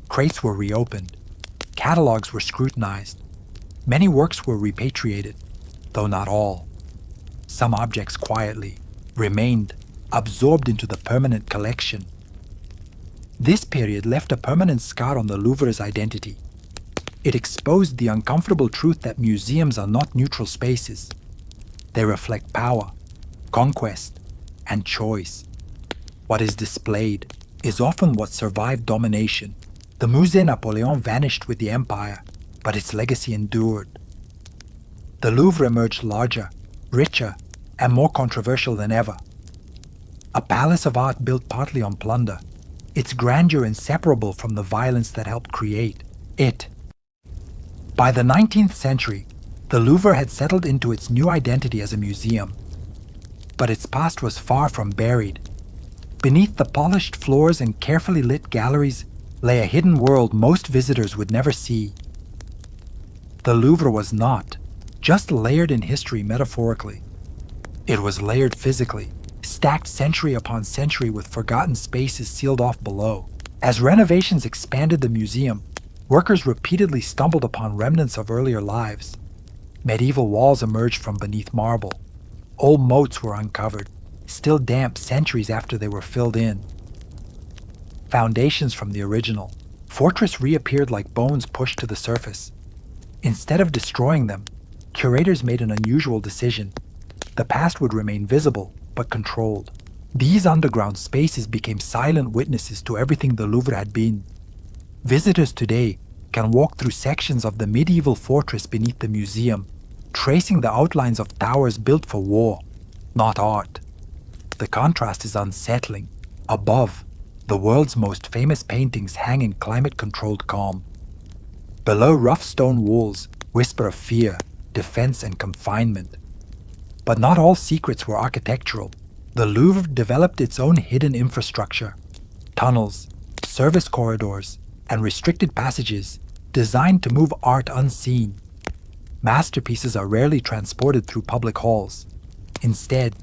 Crates were reopened. Catalogs were scrutinized. Many works were repatriated, though not all. Some objects quietly remained absorbed into the permanent collection. This period left a permanent scar on the Louvre's identity. It exposed the uncomfortable truth that museums are not neutral spaces. They reflect power, conquest, and choice. What is displayed is often what survived domination. The Musée Napoléon vanished with the empire, but its legacy endured. the Louvre emerged larger, richer, and more controversial than ever. A palace of art built partly on plunder, its grandeur inseparable from the violence that helped create it. By the 19th century, the Louvre had settled into its new identity as a museum. But its past was far from buried. Beneath the polished floors and carefully lit galleries lay a hidden world most visitors would never see. The Louvre was not just layered in history metaphorically. It was layered physically, stacked century upon century with forgotten spaces sealed off below. As renovations expanded the museum, workers repeatedly stumbled upon remnants of earlier lives. Medieval walls emerged from beneath marble. Old moats were uncovered, still damp centuries after they were filled in. Foundations from the original fortress reappeared like bones pushed to the surface. Instead of destroying them, curators made an unusual decision. The past would remain visible, but controlled. These underground spaces became silent witnesses to everything the Louvre had been. Visitors today can walk through sections of the medieval fortress beneath the museum, tracing the outlines of towers built for war, not art. The contrast is unsettling. Above, the world's most famous paintings hang in climate-controlled calm. Below, rough stone walls whisper of fear, defense, and confinement. But not all secrets were architectural. The Louvre developed its own hidden infrastructure: tunnels, service corridors, and restricted passages designed to move art unseen. Masterpieces are rarely transported through public halls. Instead,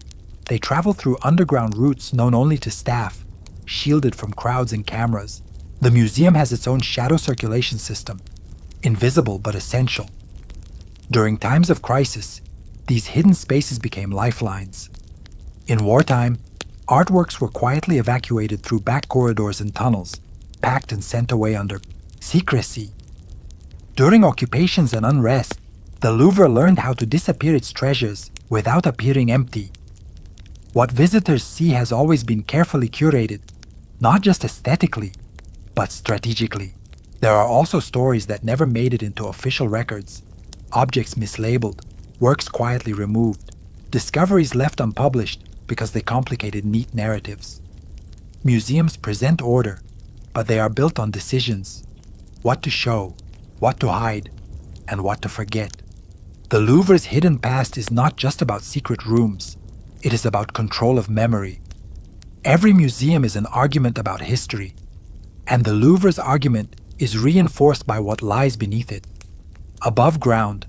they travel through underground routes known only to staff, shielded from crowds and cameras. The museum has its own shadow circulation system, invisible but essential. During times of crisis, these hidden spaces became lifelines. In wartime, artworks were quietly evacuated through back corridors and tunnels, packed and sent away under secrecy. During occupations and unrest, the Louvre learned how to disappear its treasures without appearing empty. What visitors see has always been carefully curated, not just aesthetically, but strategically. There are also stories that never made it into official records, objects mislabeled, works quietly removed, discoveries left unpublished because they complicated neat narratives. Museums present order, but they are built on decisions: what to show, what to hide, and what to forget. The Louvre's hidden past is not just about secret rooms. It is about control of memory. Every museum is an argument about history, and the Louvre's argument is reinforced by what lies beneath it. Above ground,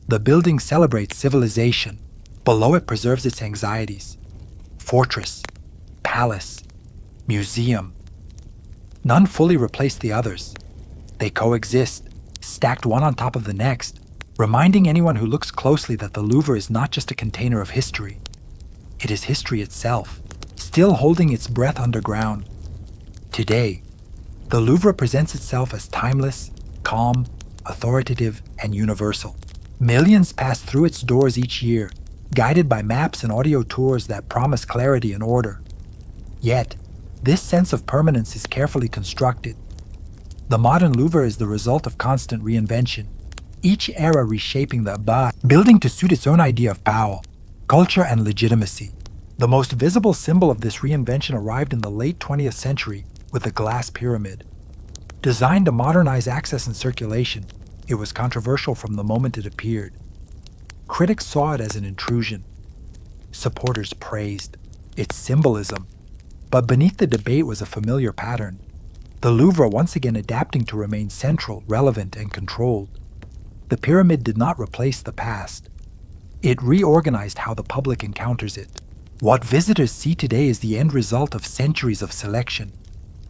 the building celebrates civilization. Below it preserves its anxieties. Fortress, palace, museum. None fully replace the others. They coexist, stacked one on top of the next, reminding anyone who looks closely that the Louvre is not just a container of history. It is history itself, still holding its breath underground. Today, the Louvre presents itself as timeless, calm, authoritative, and universal. Millions pass through its doors each year, guided by maps and audio tours that promise clarity and order. Yet, this sense of permanence is carefully constructed. The modern Louvre is the result of constant reinvention, each era reshaping the building to suit its own idea of power, culture, and legitimacy. The most visible symbol of this reinvention arrived in the late 20th century with the glass pyramid. Designed to modernize access and circulation, it was controversial from the moment it appeared. Critics saw it as an intrusion. Supporters praised its symbolism. But beneath the debate was a familiar pattern: the Louvre once again adapting to remain central, relevant, and controlled. The pyramid did not replace the past. It reorganized how the public encounters it. What visitors see today is the end result of centuries of selection.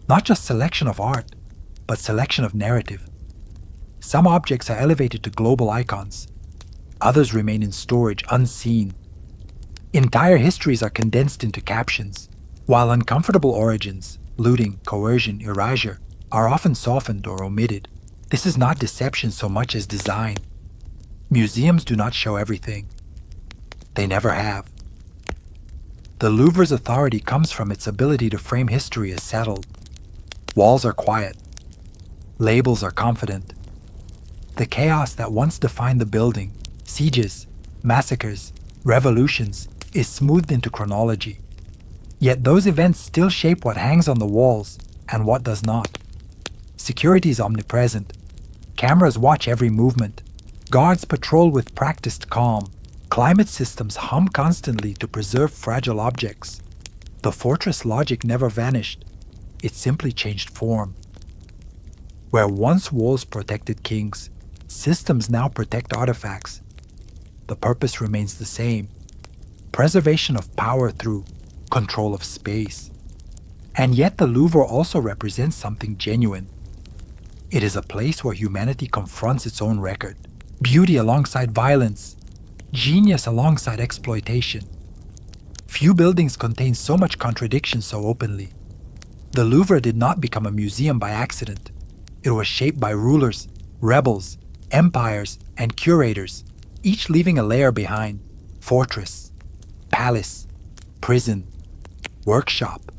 Not just selection of art, but selection of narrative. Some objects are elevated to global icons. Others remain in storage, unseen. Entire histories are condensed into captions, while uncomfortable origins, looting, coercion, erasure, are often softened or omitted. This is not deception so much as design. Museums do not show everything. They never have. The Louvre's authority comes from its ability to frame history as settled. Walls are quiet. Labels are confident. The chaos that once defined the building, sieges, massacres, revolutions, is smoothed into chronology. Yet those events still shape what hangs on the walls and what does not. Security is omnipresent. Cameras watch every movement. Guards patrol with practiced calm. Climate systems hum constantly to preserve fragile objects. The fortress logic never vanished. It simply changed form. Where once walls protected kings, systems now protect artifacts. The purpose remains the same: preservation of power through control of space. And yet the Louvre also represents something genuine. It is a place where humanity confronts its own record. Beauty alongside violence, genius alongside exploitation. Few buildings contain so much contradiction so openly. The Louvre did not become a museum by accident. It was shaped by rulers, rebels, empires, and curators, each leaving a layer behind: fortress, palace, prison, workshop,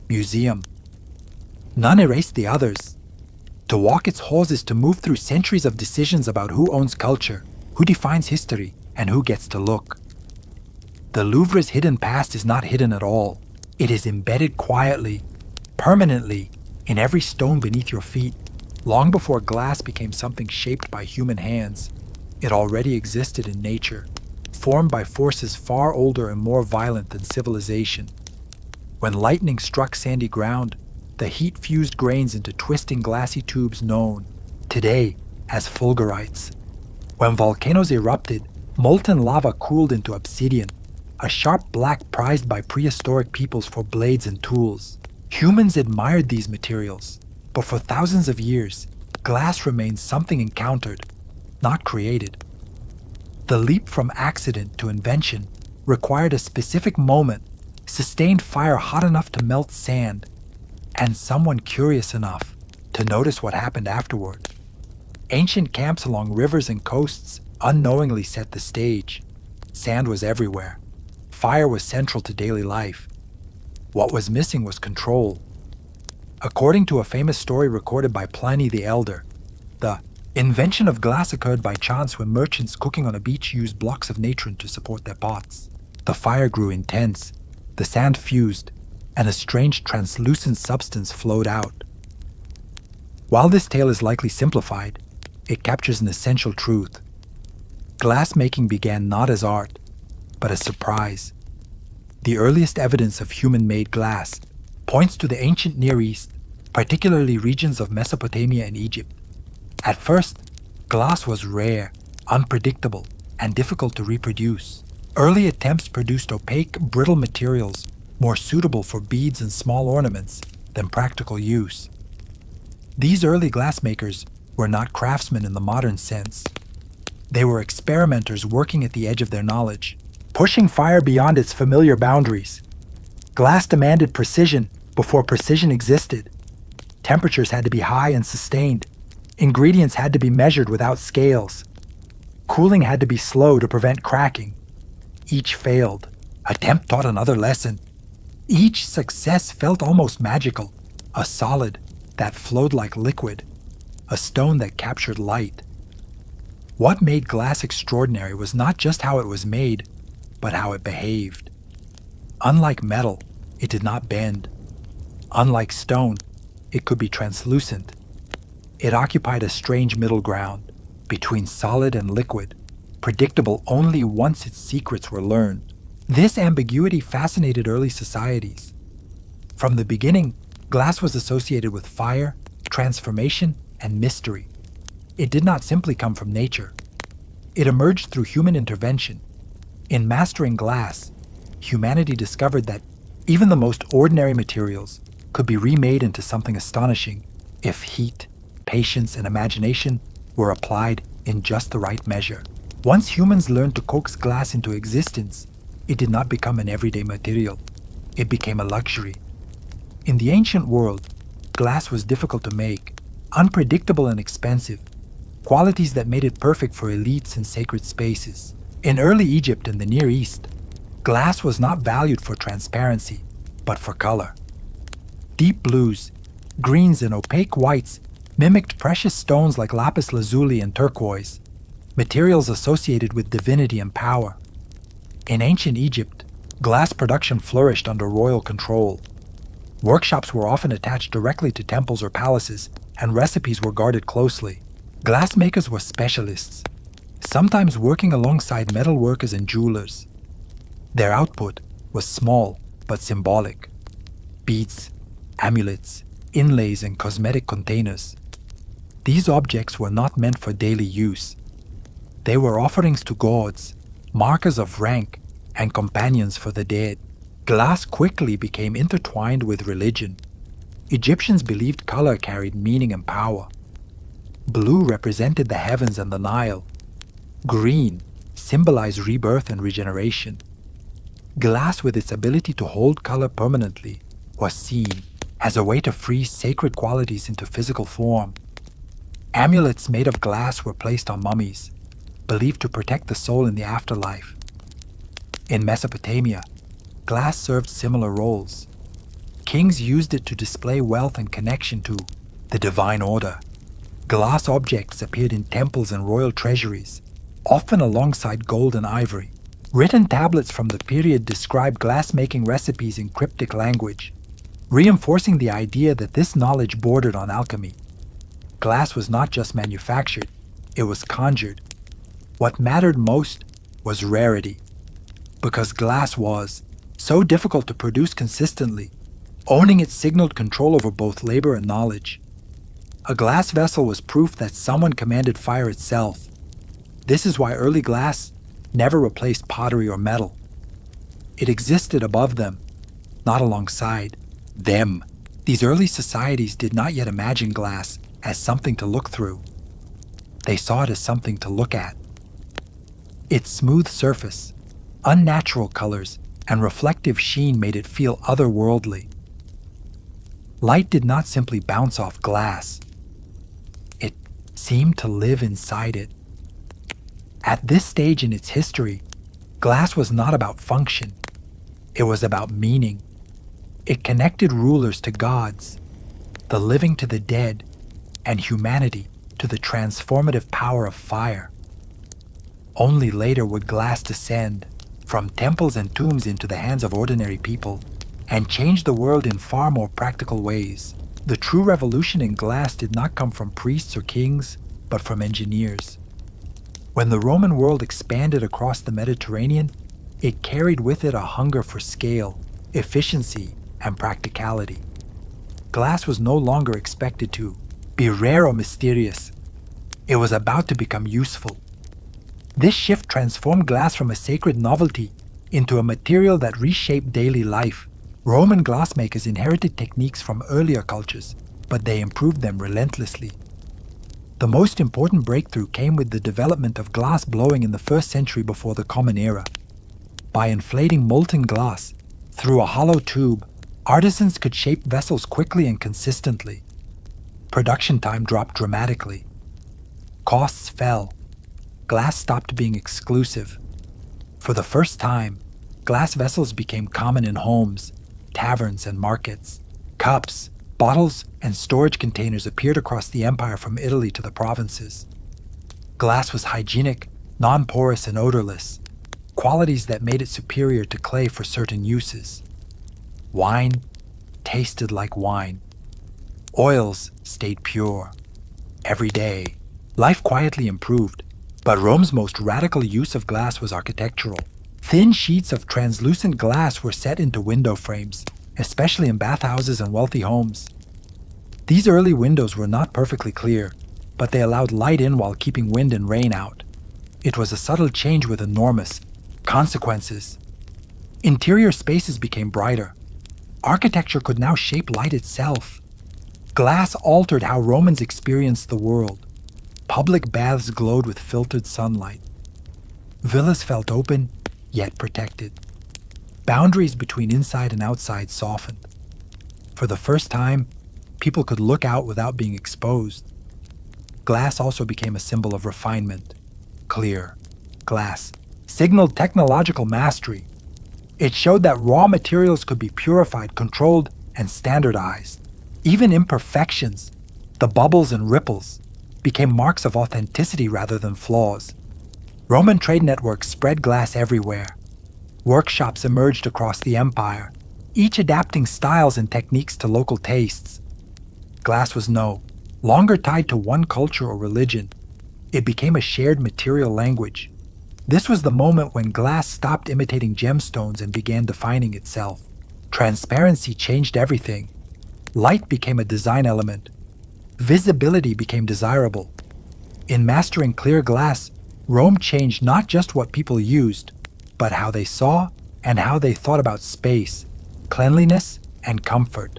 museum. None erased the others. To walk its halls is to move through centuries of decisions about who owns culture, who defines history, and who gets to look. The Louvre's hidden past is not hidden at all. It is embedded quietly, permanently, in every stone beneath your feet. Long before glass became something shaped by human hands, it already existed in nature, formed by forces far older and more violent than civilization. When lightning struck sandy ground, the heat fused grains into twisting glassy tubes known, today, as fulgurites. When volcanoes erupted, molten lava cooled into obsidian, a sharp black prized by prehistoric peoples for blades and tools. Humans admired these materials, but for thousands of years, glass remained something encountered, not created. The leap from accident to invention required a specific moment, sustained fire hot enough to melt sand, and someone curious enough to notice what happened afterward. Ancient camps along rivers and coasts unknowingly set the stage. Sand was everywhere. Fire was central to daily life. What was missing was control. According to a famous story recorded by Pliny the Elder, the invention of glass occurred by chance when merchants cooking on a beach used blocks of natron to support their pots. The fire grew intense, the sand fused, and a strange translucent substance flowed out. While this tale is likely simplified, it captures an essential truth. Glassmaking began not as art, but as surprise. The earliest evidence of human-made glass points to the ancient Near East, particularly regions of Mesopotamia and Egypt. At first, glass was rare, unpredictable, and difficult to reproduce. Early attempts produced opaque, brittle materials more suitable for beads and small ornaments than practical use. These early glassmakers were not craftsmen in the modern sense. They were experimenters working at the edge of their knowledge, pushing fire beyond its familiar boundaries. Glass demanded precision before precision existed. Temperatures had to be high and sustained. Ingredients had to be measured without scales. Cooling had to be slow to prevent cracking. Each failed. Attempt taught another lesson. Each success felt almost magical, a solid that flowed like liquid, a stone that captured light. What made glass extraordinary was not just how it was made, but how it behaved. Unlike metal, it did not bend. Unlike stone, it could be translucent. It occupied a strange middle ground between solid and liquid, predictable only once its secrets were learned. This ambiguity fascinated early societies. From the beginning, glass was associated with fire, transformation, and mystery. It did not simply come from nature. It emerged through human intervention. In mastering glass, humanity discovered that even the most ordinary materials could be remade into something astonishing if heat, patience, and imagination were applied in just the right measure. Once humans learned to coax glass into existence, it did not become an everyday material. It became a luxury. In the ancient world, glass was difficult to make, unpredictable and expensive, qualities that made it perfect for elites in sacred spaces. In early Egypt and the Near East, glass was not valued for transparency, but for color. Deep blues, greens, and opaque whites mimicked precious stones like lapis lazuli and turquoise. materials associated with divinity and power. In ancient Egypt, glass production flourished under royal control. Workshops were often attached directly to temples or palaces, and recipes were guarded closely. Glassmakers were specialists, sometimes working alongside metal workers and jewelers. Their output was small but symbolic. Beads, amulets, inlays, and cosmetic containers. These objects were not meant for daily use. They were offerings to gods, markers of rank, and companions for the dead. Glass quickly became intertwined with religion. Egyptians believed color carried meaning and power. Blue represented the heavens and the Nile. Green symbolized rebirth and regeneration. Glass, with its ability to hold color permanently, was seen as a way to freeze sacred qualities into physical form. Amulets made of glass were placed on mummies, believed to protect the soul in the afterlife. In Mesopotamia, glass served similar roles. Kings used it to display wealth and connection to the divine order. Glass objects appeared in temples and royal treasuries, often alongside gold and ivory. Written tablets from the period describe glass-making recipes in cryptic language, reinforcing the idea that this knowledge bordered on alchemy. Glass was not just manufactured, it was conjured. What mattered most was rarity. Because glass was so difficult to produce consistently, owning it signaled control over both labor and knowledge. A glass vessel was proof that someone commanded fire itself. This is why early glass never replaced pottery or metal. It existed above them, not alongside them. These early societies did not yet imagine glass as something to look through. They saw it as something to look at. Its smooth surface, unnatural colors, and reflective sheen made it feel otherworldly. Light did not simply bounce off glass. It seemed to live inside it. At this stage in its history, glass was not about function. It was about meaning. It connected rulers to gods, the living to the dead, and humanity to the transformative power of fire. Only later would glass descend from temples and tombs into the hands of ordinary people and change the world in far more practical ways. The true revolution in glass did not come from priests or kings, but from engineers. When the Roman world expanded across the Mediterranean, it carried with it a hunger for scale, efficiency, and practicality. Glass was no longer expected to be rare or mysterious. It was about to become useful. This shift transformed glass from a sacred novelty into a material that reshaped daily life. Roman glassmakers inherited techniques from earlier cultures, but they improved them relentlessly. The most important breakthrough came with the development of glass blowing in the 1st century before the Common Era. By inflating molten glass through a hollow tube, artisans could shape vessels quickly and consistently. Production time dropped dramatically. Costs fell. Glass stopped being exclusive. For the first time, glass vessels became common in homes, taverns, and markets. Cups, bottles, and storage containers appeared across the empire from Italy to the provinces. Glass was hygienic, non-porous, and odorless, qualities that made it superior to clay for certain uses. Wine tasted like wine. Oils stayed pure. Every day, life quietly improved, but Rome's most radical use of glass was architectural. Thin sheets of translucent glass were set into window frames, especially in bathhouses and wealthy homes. These early windows were not perfectly clear, but they allowed light in while keeping wind and rain out. It was a subtle change with enormous consequences. Interior spaces became brighter. Architecture could now shape light itself. Glass altered how Romans experienced the world. Public baths glowed with filtered sunlight. Villas felt open, yet protected. Boundaries between inside and outside softened. For the first time, people could look out without being exposed. Glass also became a symbol of refinement. Clear glass signaled technological mastery. It showed that raw materials could be purified, controlled, and standardized. Even imperfections, the bubbles and ripples, became marks of authenticity rather than flaws. Roman trade networks spread glass everywhere. Workshops emerged across the empire, each adapting styles and techniques to local tastes. Glass was no longer tied to one culture or religion. It became a shared material language. This was the moment when glass stopped imitating gemstones and began defining itself. Transparency changed everything. Light became a design element. Visibility became desirable. In mastering clear glass, Rome changed not just what people used, but how they saw and how they thought about space, cleanliness, and comfort.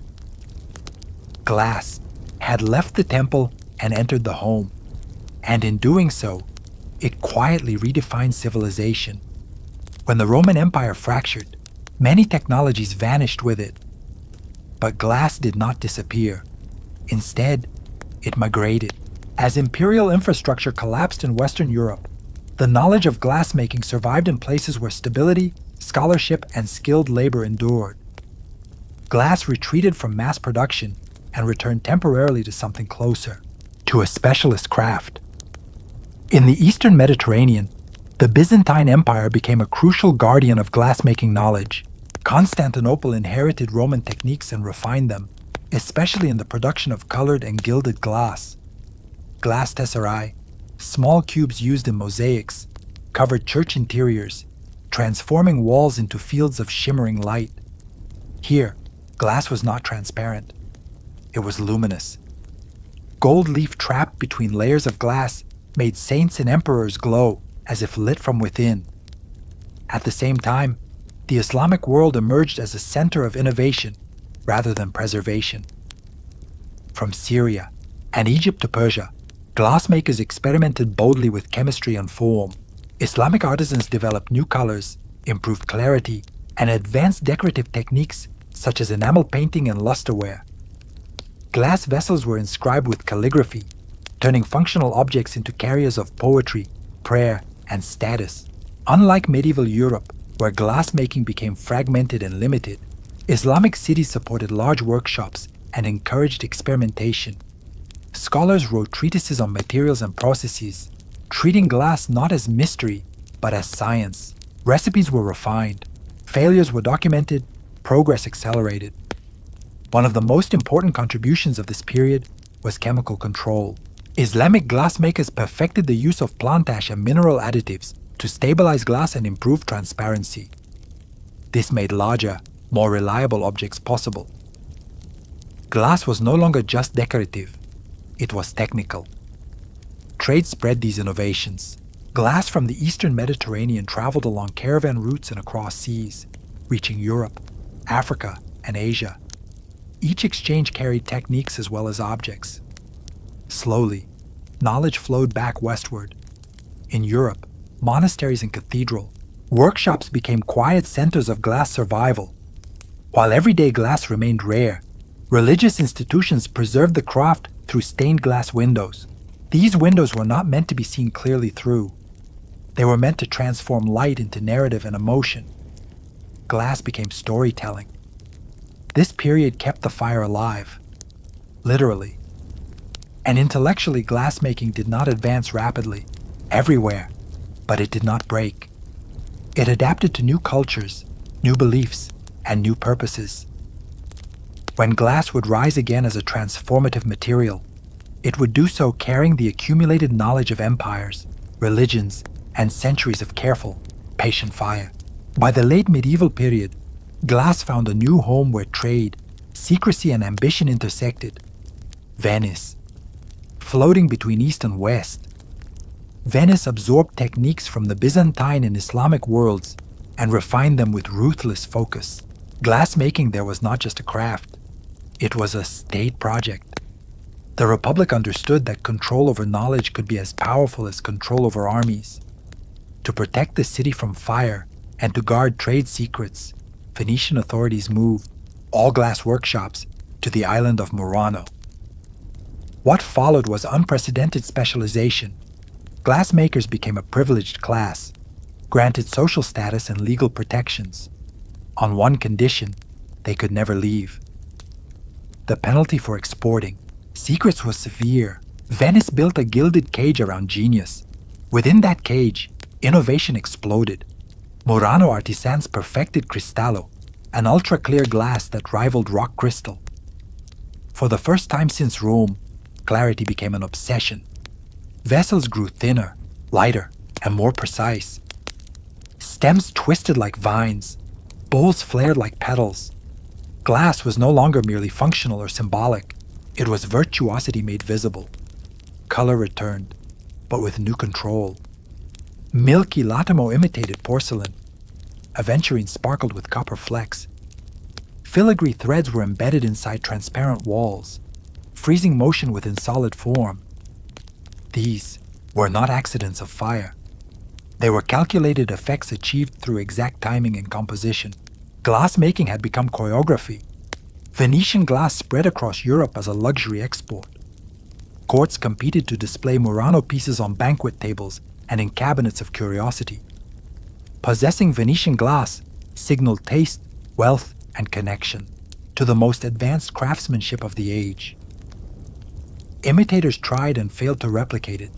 Glass had left the temple and entered the home, and in doing so, it quietly redefined civilization. When the Roman Empire fractured, many technologies vanished with it. But glass did not disappear. Instead, it migrated. As imperial infrastructure collapsed in Western Europe, the knowledge of glassmaking survived in places where stability, scholarship, and skilled labor endured. Glass retreated from mass production and returned temporarily to something closer, to a specialist craft. In the Eastern Mediterranean, the Byzantine Empire became a crucial guardian of glassmaking knowledge. Constantinople inherited Roman techniques and refined them, especially in the production of colored and gilded glass. Glass tesserae, small cubes used in mosaics, covered church interiors, transforming walls into fields of shimmering light. Here, glass was not transparent. It was luminous. Gold leaf trapped between layers of glass made saints and emperors glow as if lit from within. At the same time, the Islamic world emerged as a center of innovation rather than preservation. From Syria and Egypt to Persia, glassmakers experimented boldly with chemistry and form. Islamic artisans developed new colors, improved clarity, and advanced decorative techniques such as enamel painting and lusterware. Glass vessels were inscribed with calligraphy, turning functional objects into carriers of poetry, prayer, and status. Unlike medieval Europe, where glassmaking became fragmented and limited, Islamic cities supported large workshops and encouraged experimentation. Scholars wrote treatises on materials and processes, treating glass not as mystery, but as science. Recipes were refined, failures were documented, progress accelerated. One of the most important contributions of this period was chemical control. Islamic glassmakers perfected the use of plant ash and mineral additives to stabilize glass and improve transparency. This made larger, more reliable objects possible. Glass was no longer just decorative, it was technical. Trade spread these innovations. Glass from the Eastern Mediterranean traveled along caravan routes and across seas, reaching Europe, Africa, and Asia. Each exchange carried techniques as well as objects. Slowly, knowledge flowed back westward. In Europe, monasteries and cathedrals, workshops became quiet centers of glass survival. While everyday glass remained rare, religious institutions preserved the craft through stained glass windows. These windows were not meant to be seen clearly through. They were meant to transform light into narrative and emotion. Glass became storytelling. This period kept the fire alive, literally. And intellectually, glassmaking did not advance rapidly, everywhere, but it did not break. It adapted to new cultures, new beliefs, and new purposes. When glass would rise again as a transformative material, it would do so carrying the accumulated knowledge of empires, religions, and centuries of careful, patient fire. By the late medieval period, glass found a new home where trade, secrecy, and ambition intersected. Venice. Floating between East and West, Venice absorbed techniques from the Byzantine and Islamic worlds and refined them with ruthless focus. Glassmaking there was not just a craft, it was a state project. The Republic understood that control over knowledge could be as powerful as control over armies. To protect the city from fire and to guard trade secrets, Venetian authorities moved all glass workshops to the island of Murano. What followed was unprecedented specialization. Glassmakers became a privileged class, granted social status and legal protections. On one condition, they could never leave. The penalty for exporting secrets was severe. Venice built a gilded cage around genius. Within that cage, Innovation exploded. Murano artisans perfected cristallo, an ultra-clear glass that rivaled rock crystal. For the first time since Rome, clarity became an obsession. Vessels grew thinner, lighter, and more precise. Stems twisted like vines, bowls flared like petals. Glass was no longer merely functional or symbolic. It was virtuosity made visible. Color returned, but with new control. Milky Latimo imitated porcelain. Aventurine sparkled with copper flecks. Filigree threads were embedded inside transparent walls, freezing motion within solid form. These were not accidents of fire. They were calculated effects achieved through exact timing and composition. Glass making had become choreography. Venetian glass spread across Europe as a luxury export. Courts competed to display Murano pieces on banquet tables and in cabinets of curiosity. Possessing Venetian glass signaled taste, wealth, and connection to the most advanced craftsmanship of the age. Imitators tried and failed to replicate it.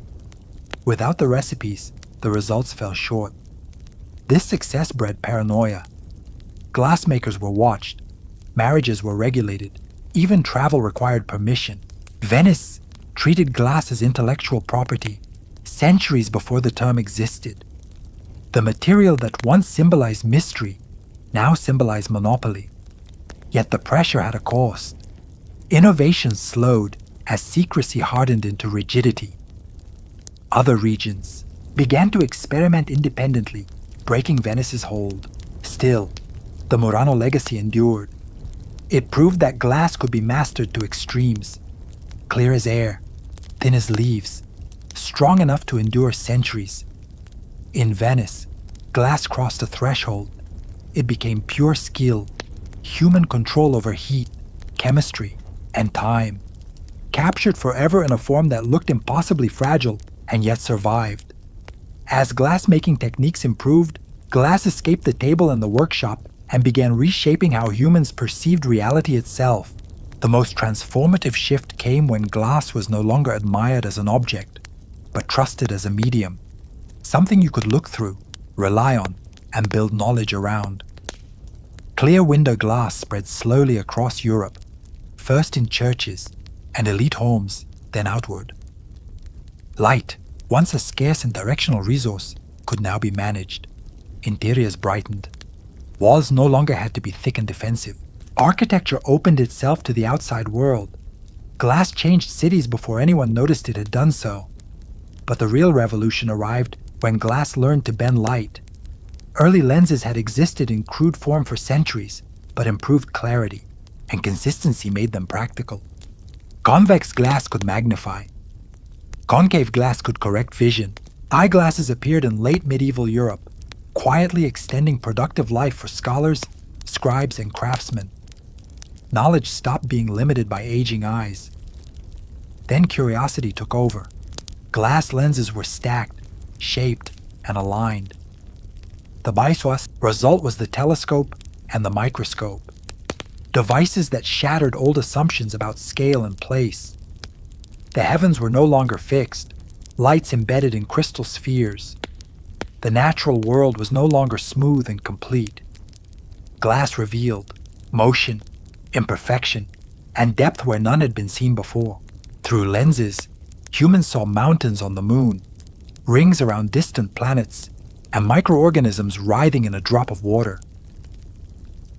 Without the recipes, the results fell short. This success bred paranoia. Glassmakers were watched, marriages were regulated, even travel required permission. Venice treated glass as intellectual property centuries before the term existed. The material that once symbolized mystery now symbolized monopoly. Yet the pressure had a cost. Innovation slowed as secrecy hardened into rigidity. Other regions began to experiment independently, breaking Venice's hold. Still, the Murano legacy endured. It proved that glass could be mastered to extremes. Clear as air, thin as leaves, strong enough to endure centuries. In Venice, glass crossed a threshold. It became pure skill, human control over heat, chemistry, and time, captured forever in a form that looked impossibly fragile and yet survived. As glass-making techniques improved, glass escaped the table and the workshop and began reshaping how humans perceived reality itself. The most transformative shift came when glass was no longer admired as an object, but trusted as a medium, something you could look through, rely on, and build knowledge around. Clear window glass spread slowly across Europe, first in churches and elite homes, then outward. Light, once a scarce and directional resource, could now be managed. Interiors brightened. Walls no longer had to be thick and defensive. Architecture opened itself to the outside world. Glass changed cities before anyone noticed it had done so. But the real revolution arrived when glass learned to bend light. Early lenses had existed in crude form for centuries, but improved clarity and consistency made them practical. Convex glass could magnify. Concave glass could correct vision. Eyeglasses appeared in late medieval Europe, quietly extending productive life for scholars, scribes, and craftsmen. Knowledge stopped being limited by aging eyes. Then curiosity took over. Glass lenses were stacked, shaped, and aligned. The bisois result was the telescope and the microscope, devices that shattered old assumptions about scale and place. The heavens were no longer fixed, lights embedded in crystal spheres. The natural world was no longer smooth and complete. Glass revealed motion, imperfection, and depth where none had been seen before. Through lenses, humans saw mountains on the moon, rings around distant planets, and microorganisms writhing in a drop of water.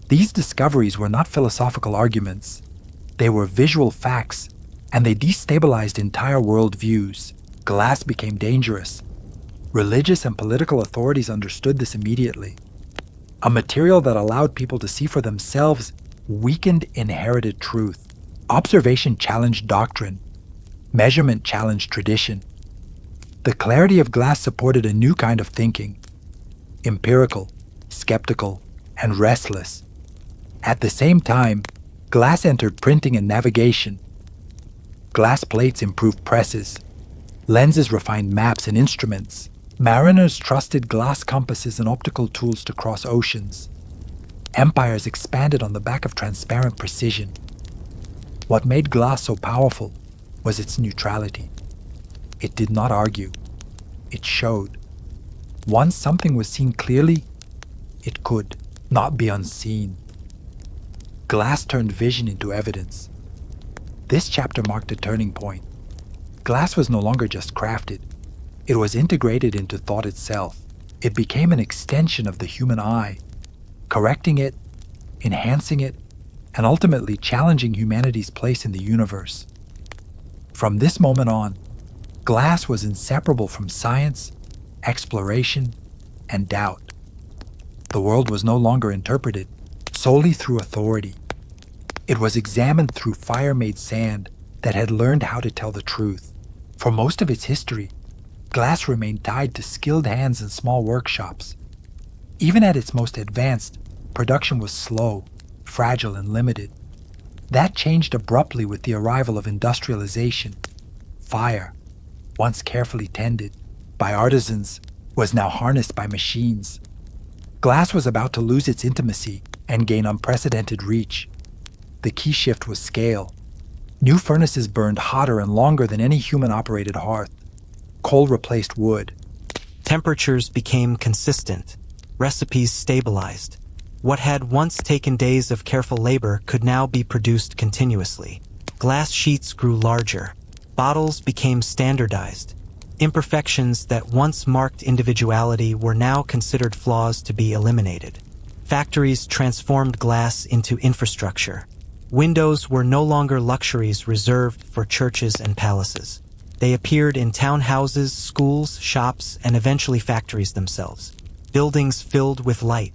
These discoveries were not philosophical arguments. They were visual facts, and they destabilized entire worldviews. Glass became dangerous. Religious and political authorities understood this immediately. A material that allowed people to see for themselves weakened inherited truth. Observation challenged doctrine. Measurement challenged tradition. The clarity of glass supported a new kind of thinking. Empirical, skeptical, and restless. At the same time, glass entered printing and navigation. Glass plates improved presses. Lenses refined maps and instruments. Mariners trusted glass compasses and optical tools to cross oceans. Empires expanded on the back of transparent precision. What made glass so powerful was its neutrality. It did not argue. It showed. Once something was seen clearly, it could not be unseen. Glass turned vision into evidence. This chapter marked a turning point. Glass was no longer just crafted. It was integrated into thought itself. It became an extension of the human eye, correcting it, enhancing it, and ultimately challenging humanity's place in the universe. From this moment on, glass was inseparable from science, exploration, and doubt. The world was no longer interpreted solely through authority. It was examined through fire-made sand that had learned how to tell the truth. For most of its history, glass remained tied to skilled hands in small workshops. Even at its most advanced, production was slow, fragile, and limited. That changed abruptly with the arrival of industrialization. Fire, once carefully tended by artisans, was now harnessed by machines. Glass was about to lose its intimacy and gain unprecedented reach. The key shift was scale. New furnaces burned hotter and longer than any human-operated hearth. Coal replaced wood. Temperatures became consistent. Recipes stabilized. What had once taken days of careful labor could now be produced continuously. Glass sheets grew larger. Bottles became standardized. Imperfections that once marked individuality were now considered flaws to be eliminated. Factories transformed glass into infrastructure. Windows were no longer luxuries reserved for churches and palaces. They appeared in townhouses, schools, shops, and eventually factories themselves. Buildings filled with light.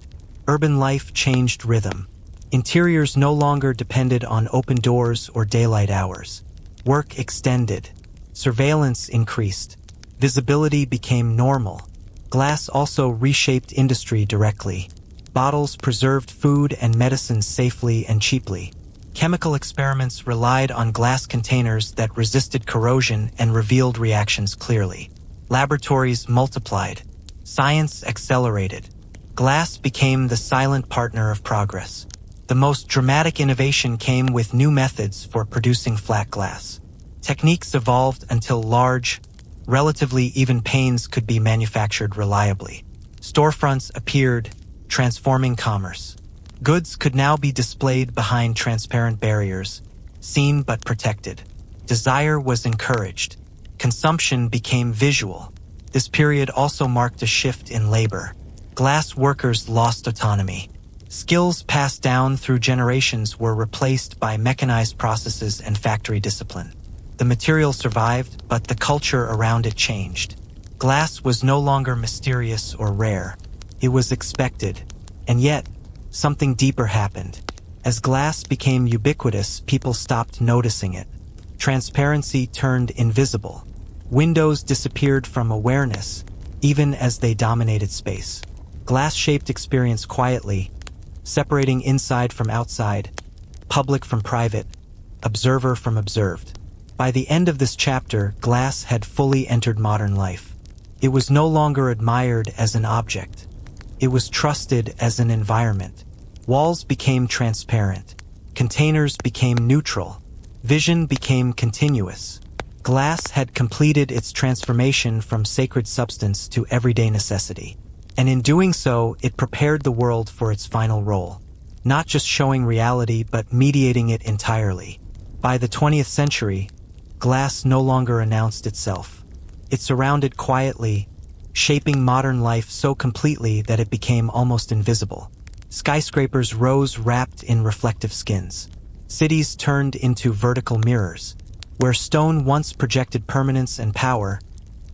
Urban life changed rhythm. Interiors no longer depended on open doors or daylight hours. Work extended. Surveillance increased. Visibility became normal. Glass also reshaped industry directly. Bottles preserved food and medicine safely and cheaply. Chemical experiments relied on glass containers that resisted corrosion and revealed reactions clearly. Laboratories multiplied. Science accelerated. Glass became the silent partner of progress. The most dramatic innovation came with new methods for producing flat glass. Techniques evolved until large, relatively even panes could be manufactured reliably. Storefronts appeared, transforming commerce. Goods could now be displayed behind transparent barriers, seen but protected. Desire was encouraged. Consumption became visual. This period also marked a shift in labor. Glass workers lost autonomy. Skills passed down through generations were replaced by mechanized processes and factory discipline. The material survived, but the culture around it changed. Glass was no longer mysterious or rare. It was expected. And yet, something deeper happened. As glass became ubiquitous, people stopped noticing it. Transparency turned invisible. Windows disappeared from awareness, even as they dominated space. Glass shaped experience quietly, separating inside from outside, public from private, observer from observed. By the end of this chapter, glass had fully entered modern life. It was no longer admired as an object. It was trusted as an environment. Walls became transparent. Containers became neutral. Vision became continuous. Glass had completed its transformation from sacred substance to everyday necessity. And in doing so, it prepared the world for its final role. Not just showing reality, but mediating it entirely. By the 20th century, glass no longer announced itself. It surrounded quietly, shaping modern life so completely that it became almost invisible. Skyscrapers rose wrapped in reflective skins. Cities turned into vertical mirrors. Where stone once projected permanence and power,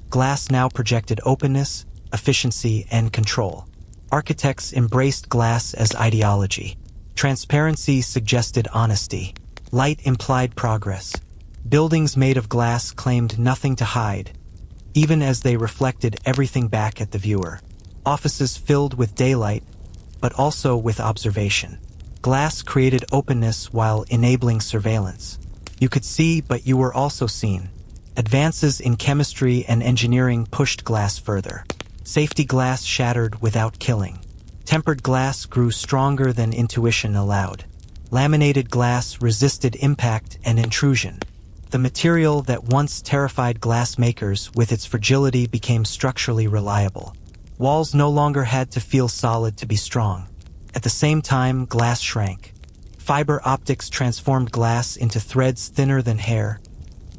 glass now projected openness, efficiency, and control. Architects embraced glass as ideology. Transparency suggested honesty. Light implied progress. Buildings made of glass claimed nothing to hide, even as they reflected everything back at the viewer. Offices filled with daylight, but also with observation. Glass created openness while enabling surveillance. You could see, but you were also seen. Advances in chemistry and engineering pushed glass further. Safety glass shattered without killing. Tempered glass grew stronger than intuition allowed. Laminated glass resisted impact and intrusion. The material that once terrified glass makers with its fragility became structurally reliable. Walls no longer had to feel solid to be strong. At the same time, glass shrank. Fiber optics transformed glass into threads thinner than hair,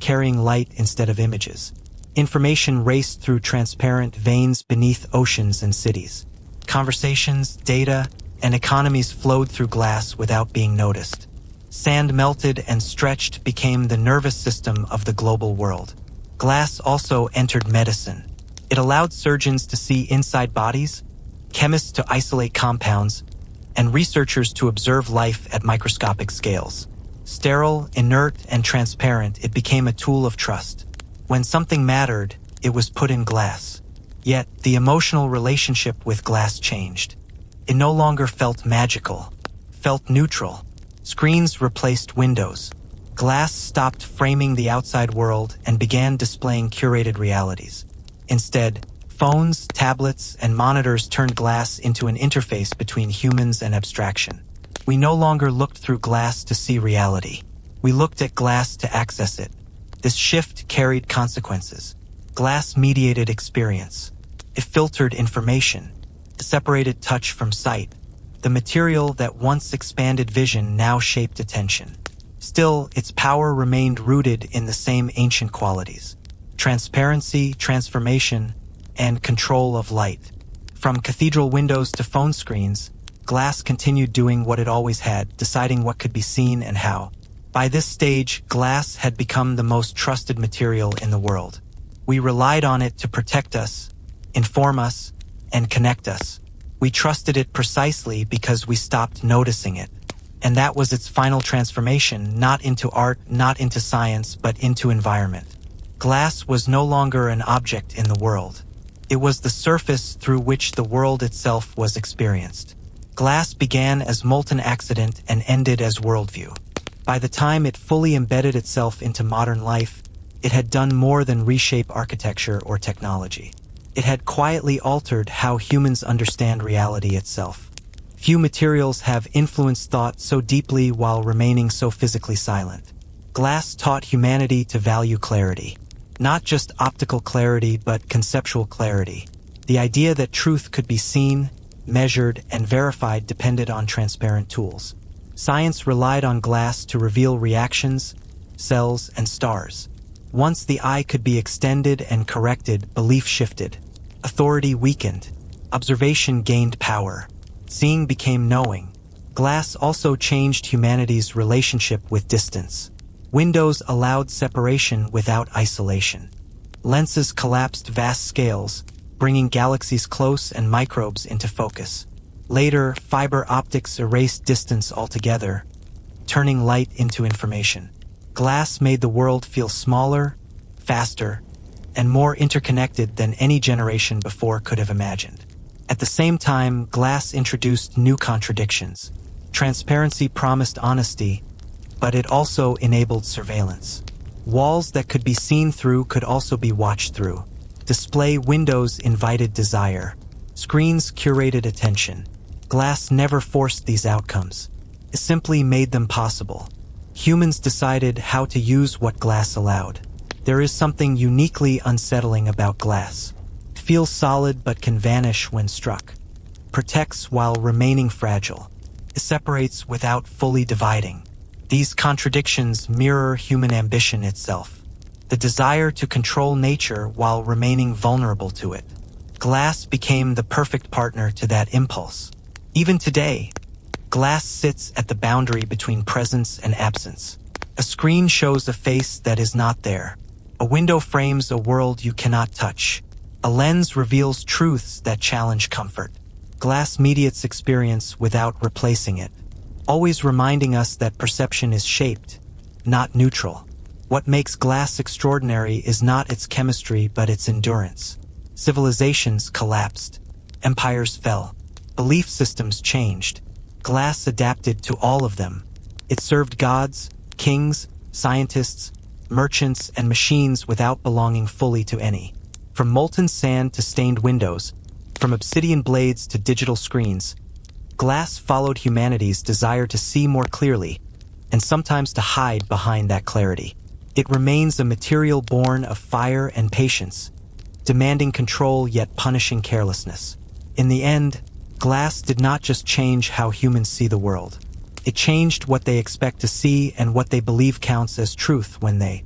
carrying light instead of images. Information raced through transparent veins beneath oceans and cities. Conversations, data, and economies flowed through glass without being noticed. Sand melted and stretched became the nervous system of the global world. Glass also entered medicine. It allowed surgeons to see inside bodies, chemists to isolate compounds, and researchers to observe life at microscopic scales. Sterile, inert, and transparent, it became a tool of trust. When something mattered, it was put in glass. Yet, the emotional relationship with glass changed. It no longer felt magical, felt neutral. Screens replaced windows. Glass stopped framing the outside world and began displaying curated realities. Instead, phones, tablets, and monitors turned glass into an interface between humans and abstraction. We no longer looked through glass to see reality. We looked at glass to access it. This shift carried consequences. Glass mediated experience. It filtered information. It separated touch from sight. The material that once expanded vision now shaped attention. Still, its power remained rooted in the same ancient qualities: transparency, transformation, and control of light. From cathedral windows to phone screens, glass continued doing what it always had, deciding what could be seen and how. By this stage, glass had become the most trusted material in the world. We relied on it to protect us, inform us, and connect us. We trusted it precisely because we stopped noticing it. And that was its final transformation, not into art, not into science, but into environment. Glass was no longer an object in the world. It was the surface through which the world itself was experienced. Glass began as molten accident and ended as worldview. By the time it fully embedded itself into modern life, it had done more than reshape architecture or technology. It had quietly altered how humans understand reality itself. Few materials have influenced thought so deeply while remaining so physically silent. Glass taught humanity to value clarity. Not just optical clarity, but conceptual clarity. The idea that truth could be seen, measured, and verified depended on transparent tools. Science relied on glass to reveal reactions, cells, and stars. Once the eye could be extended and corrected, belief shifted. Authority weakened. Observation gained power. Seeing became knowing. Glass also changed humanity's relationship with distance. Windows allowed separation without isolation. Lenses collapsed vast scales, bringing galaxies close and microbes into focus. Later, fiber optics erased distance altogether, turning light into information. Glass made the world feel smaller, faster, and more interconnected than any generation before could have imagined. At the same time, glass introduced new contradictions. Transparency promised honesty, but it also enabled surveillance. Walls that could be seen through could also be watched through. Display windows invited desire. Screens curated attention. Glass never forced these outcomes. It simply made them possible. Humans decided how to use what glass allowed. There is something uniquely unsettling about glass. It feels solid but can vanish when struck. Protects while remaining fragile. It separates without fully dividing. These contradictions mirror human ambition itself. The desire to control nature while remaining vulnerable to it. Glass became the perfect partner to that impulse. Even today, glass sits at the boundary between presence and absence. A screen shows a face that is not there. A window frames a world you cannot touch. A lens reveals truths that challenge comfort. Glass mediates experience without replacing it, always reminding us that perception is shaped, not neutral. What makes glass extraordinary is not its chemistry but its endurance. Civilizations collapsed. Empires fell. Belief systems changed. Glass adapted to all of them. It served gods, kings, scientists, merchants, and machines without belonging fully to any. From molten sand to stained windows, from obsidian blades to digital screens, glass followed humanity's desire to see more clearly, and sometimes to hide behind that clarity. It remains a material born of fire and patience, demanding control yet punishing carelessness. In the end, glass did not just change how humans see the world. It changed what they expect to see and what they believe counts as truth when they